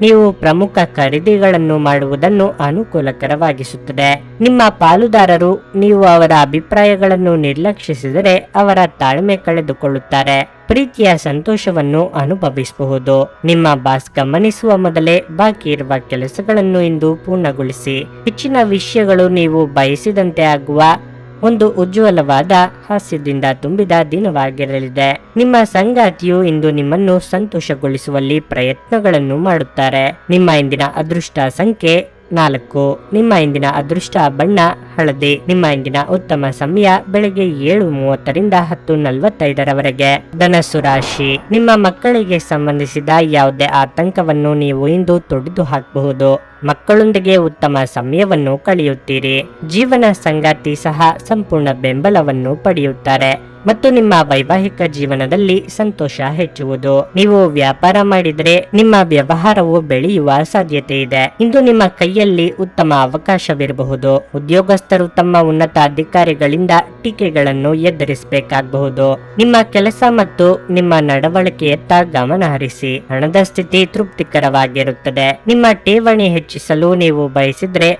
ನೀವು ಪ್ರಮುಖ ಖರೀದಿಗಳನ್ನು ಮಾಡುವುದನ್ನು ಅನುಕೂಲಕರವಾಗಿಸುತ್ತದೆ. ನಿಮ್ಮ ಪಾಲುದಾರರು ನೀವು ಅವರ ಅಭಿಪ್ರಾಯಗಳನ್ನು ನಿರ್ಲಕ್ಷಿಸಿದರೆ ಅವರ ತಾಳ್ಮೆ ಕಳೆದುಕೊಳ್ಳುತ್ತಾರೆ. ಪ್ರೀತಿಯ ಸಂತೋಷವನ್ನು ಅನುಭವಿಸಬಹುದು. ನಿಮ್ಮ ಬಾಸ್ ಗಮನಿಸುವ ಮೊದಲೇ ಬಾಕಿ ಇರುವ ಕೆಲಸಗಳನ್ನು ಇಂದು ಪೂರ್ಣಗೊಳಿಸಿ. ಹೆಚ್ಚಿನ ವಿಷಯಗಳು ನೀವು ಬಯಸಿದಂತೆ ಆಗುವ ಒಂದು ಉಜ್ವಲವಾದ ಹಾಸ್ಯದಿಂದ ತುಂಬಿದ ದಿನವಾಗಿರಲಿದೆ. ನಿಮ್ಮ ಸಂಗಾತಿಯು ಇಂದು ನಿಮ್ಮನ್ನು ಸಂತೋಷಗೊಳಿಸುವಲ್ಲಿ ಪ್ರಯತ್ನಗಳನ್ನು ಮಾಡುತ್ತಾರೆ. ನಿಮ್ಮ ಇಂದಿನ ಅದೃಷ್ಟ ಸಂಖ್ಯೆ 4. ನಿಮ್ಮ ಇಂದಿನ ಅದೃಷ್ಟ ಬಣ್ಣ ಹಳದಿ. ನಿಮ್ಮ ಇಂದಿನ ಉತ್ತಮ ಸಮಯ ಬೆಳಗ್ಗೆ 7:30ರಿಂದ 10:45ರವರೆಗೆ. ಧನಸ್ಸು ರಾಶಿ, ನಿಮ್ಮ ಮಕ್ಕಳಿಗೆ ಸಂಬಂಧಿಸಿದ ಯಾವುದೇ ಆತಂಕವನ್ನು ನೀವು ಇಂದು ತೊಡೆದು ಹಾಕಬಹುದು. ಮಕ್ಕಳೊಂದಿಗೆ ಉತ್ತಮ ಸಮಯವನ್ನು ಕಳೆಯುತ್ತೀರಿ. ಜೀವನ ಸಂಗಾತಿ ಸಹ ಸಂಪೂರ್ಣ ಬೆಂಬಲವನ್ನು ಪಡೆಯುತ್ತಾರೆ. ಮತ್ತು ನಿಮ್ಮ ವೈವಾಹಿಕ ಜೀವನದಲ್ಲಿ ಸಂತೋಷ ಹೆಚ್ಚುವುದು. ನೀವು ವ್ಯಾಪಾರ ಮಾಡಿದರೆ ನಿಮ್ಮ ವ್ಯವಹಾರವು ಬೆಳೆಯುವ ಸಾಧ್ಯತೆ ಇದೆ. ಇಂದು ನಿಮ್ಮ ಕೈಯಲ್ಲಿ ಉತ್ತಮ ಅವಕಾಶವಿರಬಹುದು. ಉದ್ಯೋಗಸ್ಥರು ತಮ್ಮ ಉನ್ನತ ಅಧಿಕಾರಿಗಳಿಂದ ಟೀಕೆಗಳನ್ನು ಎದುರಿಸಬೇಕಾಗಬಹುದು. ನಿಮ್ಮ ಕೆಲಸ ಮತ್ತು ನಿಮ್ಮ ನಡವಳಿಕೆಯತ್ತ ಗಮನ ಹರಿಸಿ. ಹಣದ ಸ್ಥಿತಿ ತೃಪ್ತಿಕರವಾಗಿರುತ್ತದೆ. ನಿಮ್ಮ ಠೇವಣಿ ಹೆಚ್ಚಿಸಲು ನೀವು ಬಯಸಿದ್ರೆ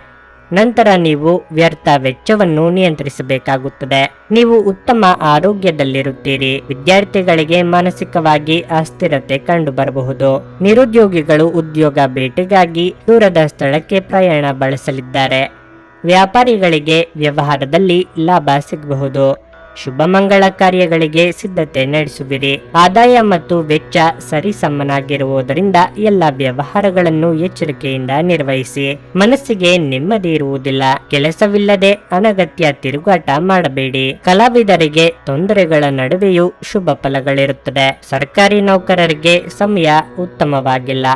ನಂತರ ನೀವು ವ್ಯರ್ಥ ವೆಚ್ಚವನ್ನು ನಿಯಂತ್ರಿಸಬೇಕಾಗುತ್ತದೆ. ನೀವು ಉತ್ತಮ ಆರೋಗ್ಯದಲ್ಲಿರುತ್ತೀರಿ. ವಿದ್ಯಾರ್ಥಿಗಳಿಗೆ ಮಾನಸಿಕವಾಗಿ ಅಸ್ಥಿರತೆ ಕಂಡುಬರಬಹುದು. ನಿರುದ್ಯೋಗಿಗಳು ಉದ್ಯೋಗ ಭೇಟಿಗಾಗಿ ದೂರದ ಸ್ಥಳಕ್ಕೆ ಪ್ರಯಾಣ ಬಳಸಲಿದ್ದಾರೆ. ವ್ಯಾಪಾರಿಗಳಿಗೆ ವ್ಯವಹಾರದಲ್ಲಿ ಲಾಭ ಸಿಗಬಹುದು. ಶುಭ ಮಂಗಳ ಕಾರ್ಯಗಳಿಗೆ ಸಿದ್ಧತೆ ನಡೆಸುವಿರಿ. ಆದಾಯ ಮತ್ತು ವೆಚ್ಚ ಸರಿಸಮನಾಗಿರುವುದರಿಂದ ಎಲ್ಲ ವ್ಯವಹಾರಗಳನ್ನು ಎಚ್ಚರಿಕೆಯಿಂದ ನಿರ್ವಹಿಸಿ. ಮನಸ್ಸಿಗೆ ನೆಮ್ಮದಿ ಇರುವುದಿಲ್ಲ. ಕೆಲಸವಿಲ್ಲದೆ ಅನಗತ್ಯ ತಿರುಗಾಟ ಮಾಡಬೇಡಿ. ಕಲಾವಿದರಿಗೆ ತೊಂದರೆಗಳ ನಡುವೆಯೂ ಶುಭ ಫಲಗಳಿರುತ್ತದೆ. ಸರ್ಕಾರಿ ನೌಕರರಿಗೆ ಸಮಯ ಉತ್ತಮವಾಗಿಲ್ಲ.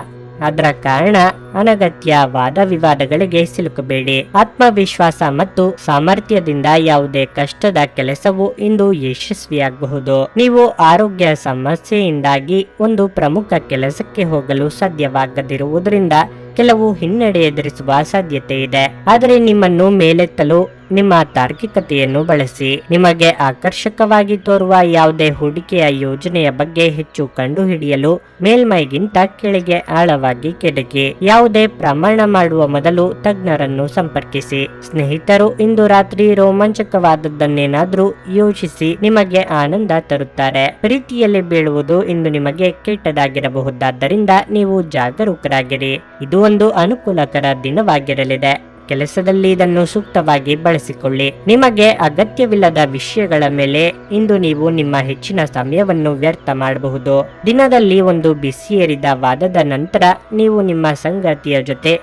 ಅದರ ಕಾರಣ ಅನಗತ್ಯ ವಾದ ವಿವಾದಗಳಿಗೆ ಸಿಲುಕಬೇಡಿ. ಆತ್ಮವಿಶ್ವಾಸ ಮತ್ತು ಸಾಮರ್ಥ್ಯದಿಂದ ಯಾವುದೇ ಕಷ್ಟದ ಕೆಲಸವು ಇಂದು ಯಶಸ್ವಿಯಾಗಬಹುದು. ನೀವು ಆರೋಗ್ಯ ಸಮಸ್ಯೆಯಿಂದಾಗಿ ಒಂದು ಪ್ರಮುಖ ಕೆಲಸಕ್ಕೆ ಹೋಗಲು ಸಾಧ್ಯವಾಗದಿರುವುದರಿಂದ ಕೆಲವು ಹಿನ್ನಡೆ ಎದುರಿಸುವ ಸಾಧ್ಯತೆ ಇದೆ. ಆದರೆ ನಿಮ್ಮನ್ನು ಮೇಲೆತ್ತಲು ನಿಮ್ಮ ತಾರ್ಕಿಕತೆಯನ್ನು ಬಳಸಿ. ನಿಮಗೆ ಆಕರ್ಷಕವಾಗಿ ತೋರುವ ಯಾವುದೇ ಹೂಡಿಕೆಯ ಯೋಜನೆಯ ಬಗ್ಗೆ ಹೆಚ್ಚು ಕಂಡುಹಿಡಿಯಲು ಮೇಲ್ಮೈಗಿಂತ ಕೆಳಗೆ ಆಳವಾಗಿ ಕೆಡಕಿ. ಯಾವುದೇ ಪ್ರಮಾಣ ಮಾಡುವ ಮೊದಲು ತಜ್ಞರನ್ನು ಸಂಪರ್ಕಿಸಿ. ಸ್ನೇಹಿತರು ಇಂದು ರಾತ್ರಿ ರೋಮಾಂಚಕವಾದದ್ದನ್ನೇನಾದ್ರೂ ಯೋಚಿಸಿ ನಿಮಗೆ ಆನಂದ ತರುತ್ತಾರೆ. ಪ್ರೀತಿಯಲ್ಲಿ ಬೀಳುವುದು ಇಂದು ನಿಮಗೆ ಕೆಟ್ಟದಾಗಿರಬಹುದಾದ್ದರಿಂದ ನೀವು ಜಾಗರೂಕರಾಗಿರಿ. ಇದು ಒಂದು ಅನುಕೂಲಕರ ದಿನವಾಗಿರಲಿದೆ. ಕೆಲಸದಲ್ಲಿ ಇದನ್ನು ಸೂಕ್ತವಾಗಿ ಬಳಸಿಕೊಳ್ಳಿ. ನಿಮಗೆ ಅಗತ್ಯವಿಲ್ಲದ ವಿಷಯಗಳ ಮೇಲೆ ಇಂದು ನೀವು ನಿಮ್ಮ ಹೆಚ್ಚಿನ ಸಮಯವನ್ನು ವ್ಯರ್ಥ ಮಾಡಬಹುದು. ದಿನದಲ್ಲಿ ಒಂದು ಬಿಸಿಯೇರಿದ ವಾದದ ನಂತರ ನೀವು ನಿಮ್ಮ ಸಂಗಾತಿಯ ಜೊತೆ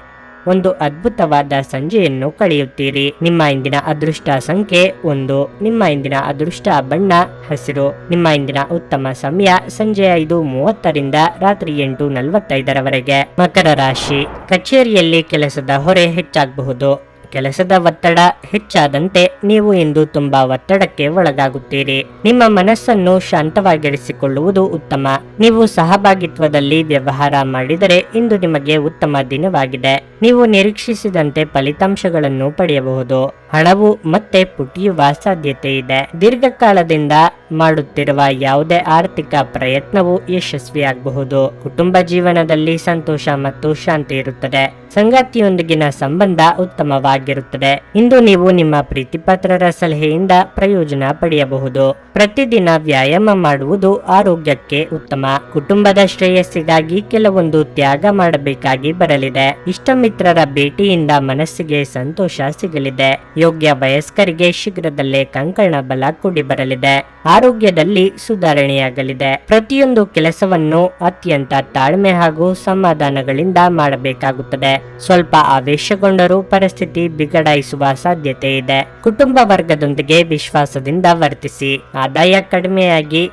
ಒಂದು ಅದ್ಭುತವಾದ ಸಂಜೆಯನ್ನು ಕಳೆಯುತ್ತೀರಿ. ನಿಮ್ಮ ಇಂದಿನ ಅದೃಷ್ಟ ಸಂಖ್ಯೆ 1. ನಿಮ್ಮ ಇಂದಿನ ಅದೃಷ್ಟ ಬಣ್ಣ ಹಸಿರು. ನಿಮ್ಮ ಇಂದಿನ ಉತ್ತಮ ಸಮಯ ಸಂಜೆ 5:30ರಿಂದ ರಾತ್ರಿ 8:45ರವರೆಗೆ. ಮಕರ ರಾಶಿ. ಕಚೇರಿಯಲ್ಲಿ ಕೆಲಸದ ಹೊರೆ ಹೆಚ್ಚಾಗಬಹುದು. ಕೆಲಸದ ಒತ್ತಡ ಹೆಚ್ಚಾದಂತೆ ನೀವು ಇಂದು ತುಂಬಾ ಒತ್ತಡಕ್ಕೆ ಒಳಗಾಗುತ್ತೀರಿ. ನಿಮ್ಮ ಮನಸ್ಸನ್ನು ಶಾಂತವಾಗಿರಿಸಿಕೊಳ್ಳುವುದು ಉತ್ತಮ. ನೀವು ಸಹಭಾಗಿತ್ವದಲ್ಲಿ ವ್ಯವಹಾರ ಮಾಡಿದರೆ ಇಂದು ನಿಮಗೆ ಉತ್ತಮ ದಿನವಾಗಿದೆ. ನೀವು ನಿರೀಕ್ಷಿಸಿದಂತೆ ಫಲಿತಾಂಶಗಳನ್ನು ಪಡೆಯಬಹುದು. ಹಣವು ಮತ್ತೆ ಪುಟಿಯುವ ಸಾಧ್ಯತೆ ಇದೆ. ದೀರ್ಘಕಾಲದಿಂದ ಮಾಡುತ್ತಿರುವ ಯಾವುದೇ ಆರ್ಥಿಕ ಪ್ರಯತ್ನವು ಯಶಸ್ವಿಯಾಗಬಹುದು. ಕುಟುಂಬ ಜೀವನದಲ್ಲಿ ಸಂತೋಷ ಮತ್ತು ಶಾಂತಿ ಇರುತ್ತದೆ. ಸಂಗಾತಿಯೊಂದಿಗಿನ ಸಂಬಂಧ ಉತ್ತಮವಾಗಿರುತ್ತದೆ. ಇಂದು ನೀವು ನಿಮ್ಮ ಪ್ರೀತಿಪಾತ್ರರ ಸಲಹೆಯಿಂದ ಪ್ರಯೋಜನ ಪಡೆಯಬಹುದು. ಪ್ರತಿದಿನ ವ್ಯಾಯಾಮ ಮಾಡುವುದು ಆರೋಗ್ಯಕ್ಕೆ ಉತ್ತಮ. ಕುಟುಂಬದ ಶ್ರೇಯಸ್ಸಿಗಾಗಿ ಕೆಲವೊಂದು ತ್ಯಾಗ ಮಾಡಬೇಕಾಗಿ ಬರಲಿದೆ. ಇಷ್ಟಮಿತ್ರರ ಭೇಟಿಯಿಂದ ಮನಸ್ಸಿಗೆ ಸಂತೋಷ ಸಿಗಲಿದೆ. ಯೋಗ್ಯ ವಯಸ್ಕರಿಗೆ ಶೀಘ್ರದಲ್ಲೇ ಕಂಕಣ ಬಲ ಕೂಡಿ ಬರಲಿದೆ. ಆರೋಗ್ಯದಲ್ಲಿ ಸುಧಾರಣೆಯಾಗಲಿದೆ. ಪ್ರತಿಯೊಂದು ಕೆಲಸವನ್ನು ಅತ್ಯಂತ ತಾಳ್ಮೆ ಹಾಗೂ ಸಮಾಧಾನಗಳಿಂದ ಮಾಡಬೇಕಾಗುತ್ತದೆ. ಸ್ವಲ್ಪ ಆವೇಶಗೊಂಡರೂ ಪರಿಸ್ಥಿತಿ ಬಿಗಡಾಯಿಸುವ ಸಾಧ್ಯತೆ ಇದೆ. ಕುಟುಂಬ ವರ್ಗದೊಂದಿಗೆ ವಿಶ್ವಾಸದಿಂದ ವರ್ತಿಸಿ. ಆದಾಯ ಕಡಿಮೆಯಾಗಿ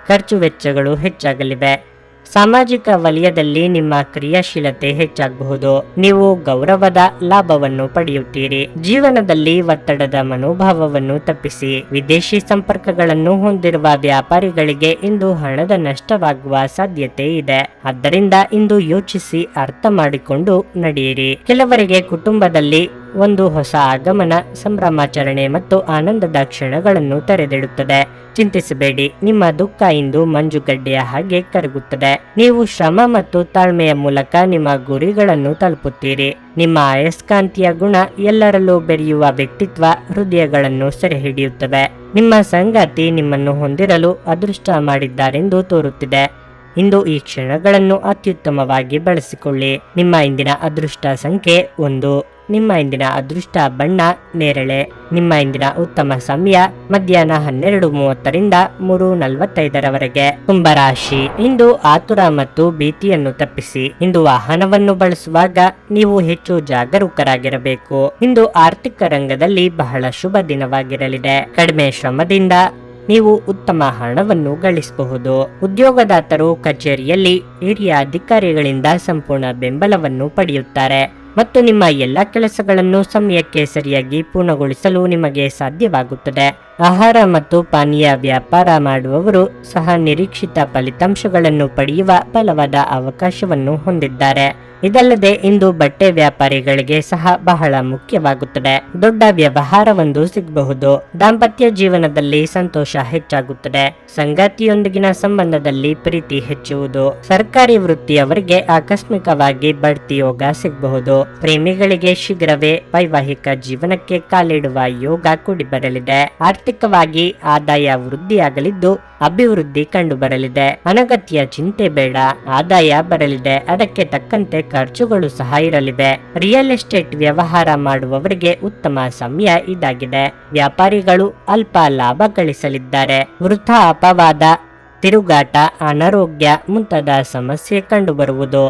ಖರ್ಚು ವೆಚ್ಚಗಳು ಹೆಚ್ಚಾಗಲಿವೆ. ಸಾಮಾಜಿಕ ವಲಯದಲ್ಲಿ ನಿಮ್ಮ ಕ್ರಿಯಾಶೀಲತೆ ಹೆಚ್ಚಾಗಬಹುದು. ನೀವು ಗೌರವದ ಲಾಭವನ್ನು ಪಡೆಯುತ್ತೀರಿ. ಜೀವನದಲ್ಲಿ ಒತ್ತಡದ ಮನೋಭಾವವನ್ನು ತಪ್ಪಿಸಿ. ವಿದೇಶಿ ಸಂಪರ್ಕಗಳನ್ನು ಹೊಂದಿರುವ ವ್ಯಾಪಾರಿಗಳಿಗೆ ಇಂದು ಹಣದ ನಷ್ಟವಾಗುವ ಸಾಧ್ಯತೆ ಇದೆ. ಆದ್ದರಿಂದ ಇಂದು ಯೋಚಿಸಿ ಅರ್ಥ ಮಾಡಿಕೊಂಡು ನಡೆಯಿರಿ. ಕೆಲವರಿಗೆ ಕುಟುಂಬದಲ್ಲಿ ಒಂದು ಹೊಸ ಆಗಮನ, ಸಂಭ್ರಮಾಚರಣೆ ಮತ್ತು ಆನಂದದ ಕ್ಷಣಗಳನ್ನು ತೆರೆದಿಡುತ್ತದೆ. ಚಿಂತಿಸಬೇಡಿ, ನಿಮ್ಮ ದುಃಖ ಇಂದು ಮಂಜುಗಡ್ಡೆಯ ಹಾಗೆ ಕರಗುತ್ತದೆ. ನೀವು ಶ್ರಮ ಮತ್ತು ತಾಳ್ಮೆಯ ಮೂಲಕ ನಿಮ್ಮ ಗುರಿಗಳನ್ನು ತಲುಪುತ್ತೀರಿ. ನಿಮ್ಮ ಅಯಸ್ಕಾಂತೀಯ ಗುಣ, ಎಲ್ಲರಲ್ಲೂ ಬೆರೆಯುವ ವ್ಯಕ್ತಿತ್ವ ಹೃದಯಗಳನ್ನು ಸೆರೆ ಹಿಡಿಯುತ್ತವೆ. ನಿಮ್ಮ ಸಂಗಾತಿ ನಿಮ್ಮನ್ನು ಹೊಂದಿರಲು ಅದೃಷ್ಟ ಮಾಡಿದ್ದಾರೆಂದು ತೋರುತ್ತಿದೆ. ಇಂದು ಈ ಕ್ಷಣಗಳನ್ನು ಅತ್ಯುತ್ತಮವಾಗಿ ಬಳಸಿಕೊಳ್ಳಿ. ನಿಮ್ಮ ಇಂದಿನ ಅದೃಷ್ಟ ಸಂಖ್ಯೆ 1. ನಿಮ್ಮ ಇಂದಿನ ಅದೃಷ್ಟ ಬಣ್ಣ ನೇರಳೆ. ನಿಮ್ಮ ಇಂದಿನ ಉತ್ತಮ ಸಮಯ ಮಧ್ಯಾಹ್ನ 12:30ರಿಂದ 3:45ರವರೆಗೆ. ಕುಂಭರಾಶಿ. ಇಂದು ಆತುರ ಮತ್ತು ಭೀತಿಯನ್ನು ತಪ್ಪಿಸಿ. ಇಂದು ವಾಹನವನ್ನು ಬಳಸುವಾಗ ನೀವು ಹೆಚ್ಚು ಜಾಗರೂಕರಾಗಿರಬೇಕು. ಇಂದು ಆರ್ಥಿಕ ರಂಗದಲ್ಲಿ ಬಹಳ ಶುಭ ದಿನವಾಗಿರಲಿದೆ. ಕಡಿಮೆ ಶ್ರಮದಿಂದ ನೀವು ಉತ್ತಮ ಹಣವನ್ನು ಗಳಿಸಬಹುದು. ಉದ್ಯೋಗದಾತರು ಕಚೇರಿಯಲ್ಲಿ ಹಿರಿಯ ಅಧಿಕಾರಿಗಳಿಂದ ಸಂಪೂರ್ಣ ಬೆಂಬಲವನ್ನು ಪಡೆಯುತ್ತಾರೆ ಮತ್ತು ನಿಮ್ಮ ಎಲ್ಲ ಕೆಲಸಗಳನ್ನು ಸಮಯಕ್ಕೆ ಸರಿಯಾಗಿ ಪೂರ್ಣಗೊಳಿಸಲು ನಿಮಗೆ ಸಾಧ್ಯವಾಗುತ್ತದೆ. ಆಹಾರ ಮತ್ತು ಪಾನೀಯ ವ್ಯಾಪಾರ ಮಾಡುವವರು ಸಹ ನಿರೀಕ್ಷಿತ ಫಲಿತಾಂಶಗಳನ್ನು ಪಡೆಯುವ ಬಲವಾದ ಅವಕಾಶವನ್ನು ಹೊಂದಿದ್ದಾರೆ. ಇದಲ್ಲದೆ ಇಂದು ಬಟ್ಟೆ ವ್ಯಾಪಾರಿಗಳಿಗೆ ಸಹ ಬಹಳ ಮುಖ್ಯವಾಗುತ್ತದೆ. ದೊಡ್ಡ ವ್ಯವಹಾರವೊಂದು ಸಿಗಬಹುದು. ದಾಂಪತ್ಯ ಜೀವನದಲ್ಲಿ ಸಂತೋಷ ಹೆಚ್ಚಾಗುತ್ತದೆ. ಸಂಗಾತಿಯೊಂದಿಗಿನ ಸಂಬಂಧದಲ್ಲಿ ಪ್ರೀತಿ ಹೆಚ್ಚುವುದು. ಸರ್ಕಾರಿ ವೃತ್ತಿಯವರಿಗೆ ಆಕಸ್ಮಿಕವಾಗಿ ಬಡ್ತಿ ಯೋಗ ಸಿಗಬಹುದು. ಪ್ರೇಮಿಗಳಿಗೆ ಶೀಘ್ರವೇ ವೈವಾಹಿಕ ಜೀವನಕ್ಕೆ ಕಾಲಿಡುವ ಯೋಗ ಕೂಡಿ ಬರಲಿದೆ. ಆರ್ಥಿಕವಾಗಿ ಆದಾಯ ವೃದ್ಧಿಯಾಗಲಿದ್ದು ಅಭಿವೃದ್ಧಿ ಕಂಡು ಬರಲಿದೆ. ಅನಗತ್ಯ ಚಿಂತೆ ಬೇಡ. ಆದಾಯ ಬರಲಿದೆ, ಅದಕ್ಕೆ ತಕ್ಕಂತೆ ಖರ್ಚುಗಳು ಸಹ ಇರಲಿವೆ. ರಿಯಲ್ ಎಸ್ಟೇಟ್ ವ್ಯವಹಾರ ಮಾಡುವವರಿಗೆ ಉತ್ತಮ ಸಮಯ ಇದಾಗಿದೆ. ವ್ಯಾಪಾರಿಗಳು ಅಲ್ಪ ಲಾಭ ಗಳಿಸಲಿದ್ದಾರೆ. ವೃಥಾ ಅಪವಾದ, ತಿರುಗಾಟ, ಅನಾರೋಗ್ಯ ಮುಂತಾದ ಸಮಸ್ಯೆ ಕಂಡುಬರುವುದು.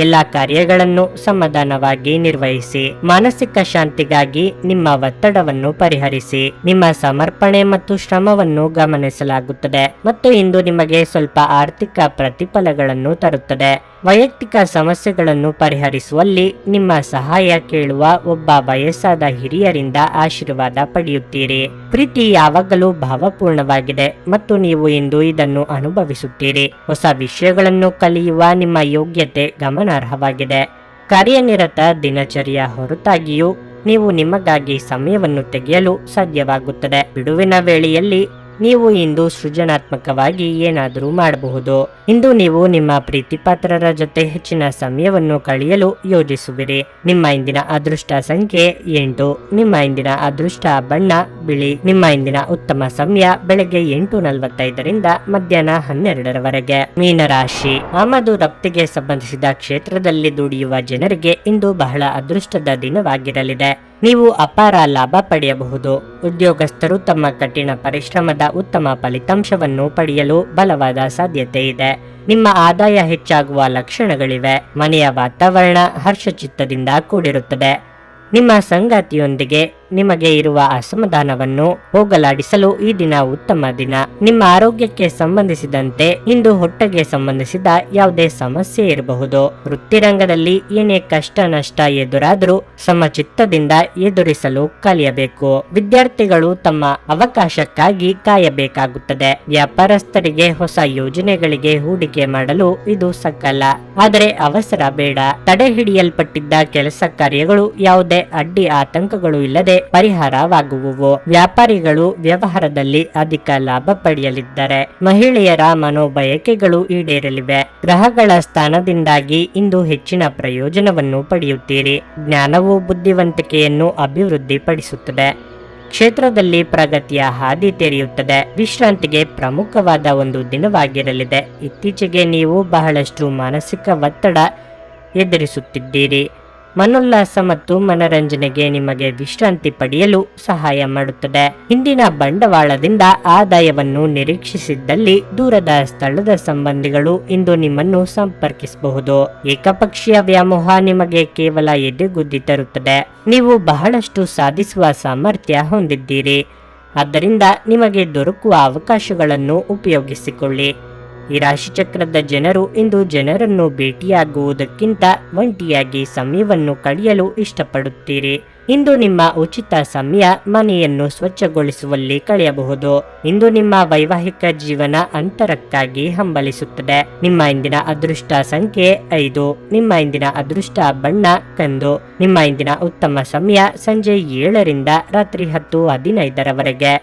ಎಲ್ಲ ಕಾರ್ಯಗಳನ್ನು ಸಮಾಧಾನವಾಗಿ ನಿರ್ವಹಿಸಿ. ಮಾನಸಿಕ ಶಾಂತಿಗಾಗಿ ನಿಮ್ಮ ಒತ್ತಡವನ್ನು ಪರಿಹರಿಸಿ. ನಿಮ್ಮ ಸಮರ್ಪಣೆ ಮತ್ತು ಶ್ರಮವನ್ನು ಗಮನಿಸಲಾಗುತ್ತದೆ ಮತ್ತು ಇಂದು ನಿಮಗೆ ಸ್ವಲ್ಪ ಆರ್ಥಿಕ ಪ್ರತಿಫಲಗಳನ್ನು ತರುತ್ತದೆ. ವೈಯಕ್ತಿಕ ಸಮಸ್ಯೆಗಳನ್ನು ಪರಿಹರಿಸುವಲ್ಲಿ ನಿಮ್ಮ ಸಹಾಯ ಕೇಳುವ ಒಬ್ಬ ವಯಸ್ಸಾದ ಹಿರಿಯರಿಂದ ಆಶೀರ್ವಾದ ಪಡೆಯುತ್ತೀರಿ. ಪ್ರೀತಿ ಯಾವಾಗಲೂ ಭಾವಪೂರ್ಣವಾಗಿದೆ ಮತ್ತು ನೀವು ಇಂದು ಇದನ್ನು ಅನುಭವಿಸುತ್ತೀರಿ. ಹೊಸ ವಿಷಯಗಳನ್ನು ಕಲಿಯುವ ನಿಮ್ಮ ಯೋಗ್ಯತೆ ಗಮನಾರ್ಹವಾಗಿದೆ. ಕಾರ್ಯನಿರತ ದಿನಚರಿಯ ಹೊರತಾಗಿಯೂ ನೀವು ನಿಮಗಾಗಿ ಸಮಯವನ್ನು ತೆಗೆಯಲು ಸಾಧ್ಯವಾಗುತ್ತದೆ. ಬಿಡುವಿನ ವೇಳೆಯಲ್ಲಿ ನೀವು ಇಂದು ಸೃಜನಾತ್ಮಕವಾಗಿ ಏನಾದರೂ ಮಾಡಬಹುದು. ಇಂದು ನೀವು ನಿಮ್ಮ ಪ್ರೀತಿಪಾತ್ರರ ಜೊತೆ ಹೆಚ್ಚಿನ ಸಮಯವನ್ನು ಕಳೆಯಲು ಯೋಜಿಸುವಿರಿ. ನಿಮ್ಮ ಇಂದಿನ ಅದೃಷ್ಟ ಸಂಖ್ಯೆ 8. ನಿಮ್ಮ ಇಂದಿನ ಅದೃಷ್ಟ ಬಣ್ಣ ಬಿಳಿ. ನಿಮ್ಮ ಇಂದಿನ ಉತ್ತಮ ಸಮಯ ಬೆಳಗ್ಗೆ 8:45ರಿಂದ ಮಧ್ಯಾಹ್ನ 12ರವರೆಗೆ. ಮೀನರಾಶಿ. ಆಮದು ರಫ್ತಿಗೆ ಸಂಬಂಧಿಸಿದ ಕ್ಷೇತ್ರದಲ್ಲಿ ದುಡಿಯುವ ಜನರಿಗೆ ಇಂದು ಬಹಳ ಅದೃಷ್ಟದ ದಿನವಾಗಿರಲಿದೆ. ನೀವು ಅಪಾರ ಲಾಭ ಪಡೆಯಬಹುದು. ಉದ್ಯೋಗಸ್ಥರು ತಮ್ಮ ಕಠಿಣ ಪರಿಶ್ರಮದ ಉತ್ತಮ ಫಲಿತಾಂಶವನ್ನು ಪಡೆಯಲು ಬಲವಾದ ಸಾಧ್ಯತೆ ಇದೆ. ನಿಮ್ಮ ಆದಾಯ ಹೆಚ್ಚಾಗುವ ಲಕ್ಷಣಗಳಿವೆ. ಮನೆಯ ವಾತಾವರಣ ಹರ್ಷಚಿತ್ತದಿಂದ ಕೂಡಿರುತ್ತದೆ. ನಿಮ್ಮ ಸಂಗಾತಿಯೊಂದಿಗೆ ನಿಮಗೆ ಇರುವ ಅಸಮಾಧಾನವನ್ನು ಹೋಗಲಾಡಿಸಲು ಈ ದಿನ ಉತ್ತಮ ದಿನ. ನಿಮ್ಮ ಆರೋಗ್ಯಕ್ಕೆ ಸಂಬಂಧಿಸಿದಂತೆ ಇಂದು ಹೊಟ್ಟೆಗೆ ಸಂಬಂಧಿಸಿದ ಯಾವುದೇ ಸಮಸ್ಯೆ ಇರಬಹುದು. ವೃತ್ತಿರಂಗದಲ್ಲಿ ಏನೇ ಕಷ್ಟ ನಷ್ಟ ಎದುರಾದರೂ ಸಮಚಿತ್ತದಿಂದ ಎದುರಿಸಲು ಕಲಿಯಬೇಕು. ವಿದ್ಯಾರ್ಥಿಗಳು ತಮ್ಮ ಅವಕಾಶಕ್ಕಾಗಿ ಕಾಯಬೇಕಾಗುತ್ತದೆ. ವ್ಯಾಪಾರಸ್ಥರಿಗೆ ಹೊಸ ಯೋಜನೆಗಳಿಗೆ ಹೂಡಿಕೆ ಮಾಡಲು ಇದು ಸಕಾಲ, ಆದರೆ ಅವಸರ ಬೇಡ. ತಡೆ ಹಿಡಿಯಲ್ಪಟ್ಟಿದ್ದ ಕೆಲಸ ಕಾರ್ಯಗಳು ಯಾವುದೇ ಅಡ್ಡಿ ಆತಂಕಗಳು ಇಲ್ಲದೆ ಪರಿಹಾರವಾಗುವುವು. ವ್ಯಾಪಾರಿಗಳು ವ್ಯವಹಾರದಲ್ಲಿ ಅಧಿಕ ಲಾಭ ಪಡೆಯಲಿದ್ದಾರೆ. ಮಹಿಳೆಯರ ಮನೋಬಯಕೆಗಳು ಈಡೇರಲಿವೆ. ಗ್ರಹಗಳ ಸ್ಥಾನದಿಂದಾಗಿ ಇಂದು ಹೆಚ್ಚಿನ ಪ್ರಯೋಜನವನ್ನು ಪಡೆಯುತ್ತೀರಿ. ಜ್ಞಾನವು ಬುದ್ಧಿವಂತಿಕೆಯನ್ನು ಅಭಿವೃದ್ಧಿಪಡಿಸುತ್ತದೆ. ಕ್ಷೇತ್ರದಲ್ಲಿ ಪ್ರಗತಿಯ ಹಾದಿ ತೆರೆಯುತ್ತದೆ. ವಿಶ್ರಾಂತಿಗೆ ಪ್ರಮುಖವಾದ ಒಂದು ದಿನವಾಗಿರಲಿದೆ. ಇತ್ತೀಚೆಗೆ ನೀವು ಬಹಳಷ್ಟು ಮಾನಸಿಕ ಒತ್ತಡ ಎದುರಿಸುತ್ತಿದ್ದೀರಿ. ಮನೋಲ್ಲಾಸ ಮತ್ತು ಮನರಂಜನೆಗೆ ನಿಮಗೆ ವಿಶ್ರಾಂತಿ ಪಡೆಯಲು ಸಹಾಯ ಮಾಡುತ್ತದೆ. ಇಂದಿನ ಬಂಡವಾಳದಿಂದ ಆದಾಯವನ್ನು ನಿರೀಕ್ಷಿಸಿದ್ದಲ್ಲಿ ದೂರದ ಸ್ಥಳದ ಸಂಬಂಧಿಗಳು ಇಂದು ನಿಮ್ಮನ್ನು ಸಂಪರ್ಕಿಸಬಹುದು. ಏಕಪಕ್ಷೀಯ ವ್ಯಾಮೋಹ ನಿಮಗೆ ಕೇವಲ ಎದೆಗುದ್ದಿ ತರುತ್ತದೆ. ನೀವು ಬಹಳಷ್ಟು ಸಾಧಿಸುವ ಸಾಮರ್ಥ್ಯ ಹೊಂದಿದ್ದೀರಿ. ಆದ್ದರಿಂದ ನಿಮಗೆ ದೊರಕುವ ಅವಕಾಶಗಳನ್ನು ಉಪಯೋಗಿಸಿಕೊಳ್ಳಿ. ಈ ರಾಶಿಚಕ್ರದ ಜನರು ಇಂದು ಜನರನ್ನು ಭೇಟಿಯಾಗುವುದಕ್ಕಿಂತ ಒಂಟಿಯಾಗಿ ಸಮಯವನ್ನು ಕಳೆಯಲು ಇಷ್ಟಪಡುತ್ತೀರಿ. ಇಂದು ನಿಮ್ಮ ಉಚಿತ ಸಮಯ ಮನೆಯನ್ನು ಸ್ವಚ್ಛಗೊಳಿಸುವಲ್ಲಿ ಕಳೆಯಬಹುದು. ಇಂದು ನಿಮ್ಮ ವೈವಾಹಿಕ ಜೀವನ ಅಂತರಕ್ಕಾಗಿ ಹಂಬಲಿಸುತ್ತದೆ. ನಿಮ್ಮ ಇಂದಿನ ಅದೃಷ್ಟ ಸಂಖ್ಯೆ 5. ನಿಮ್ಮ ಇಂದಿನ ಅದೃಷ್ಟ ಬಣ್ಣ ಕಂದು. ನಿಮ್ಮ ಇಂದಿನ ಉತ್ತಮ ಸಮಯ ಸಂಜೆ 7ರಿಂದ ರಾತ್ರಿ 10:15ರವರೆಗೆ.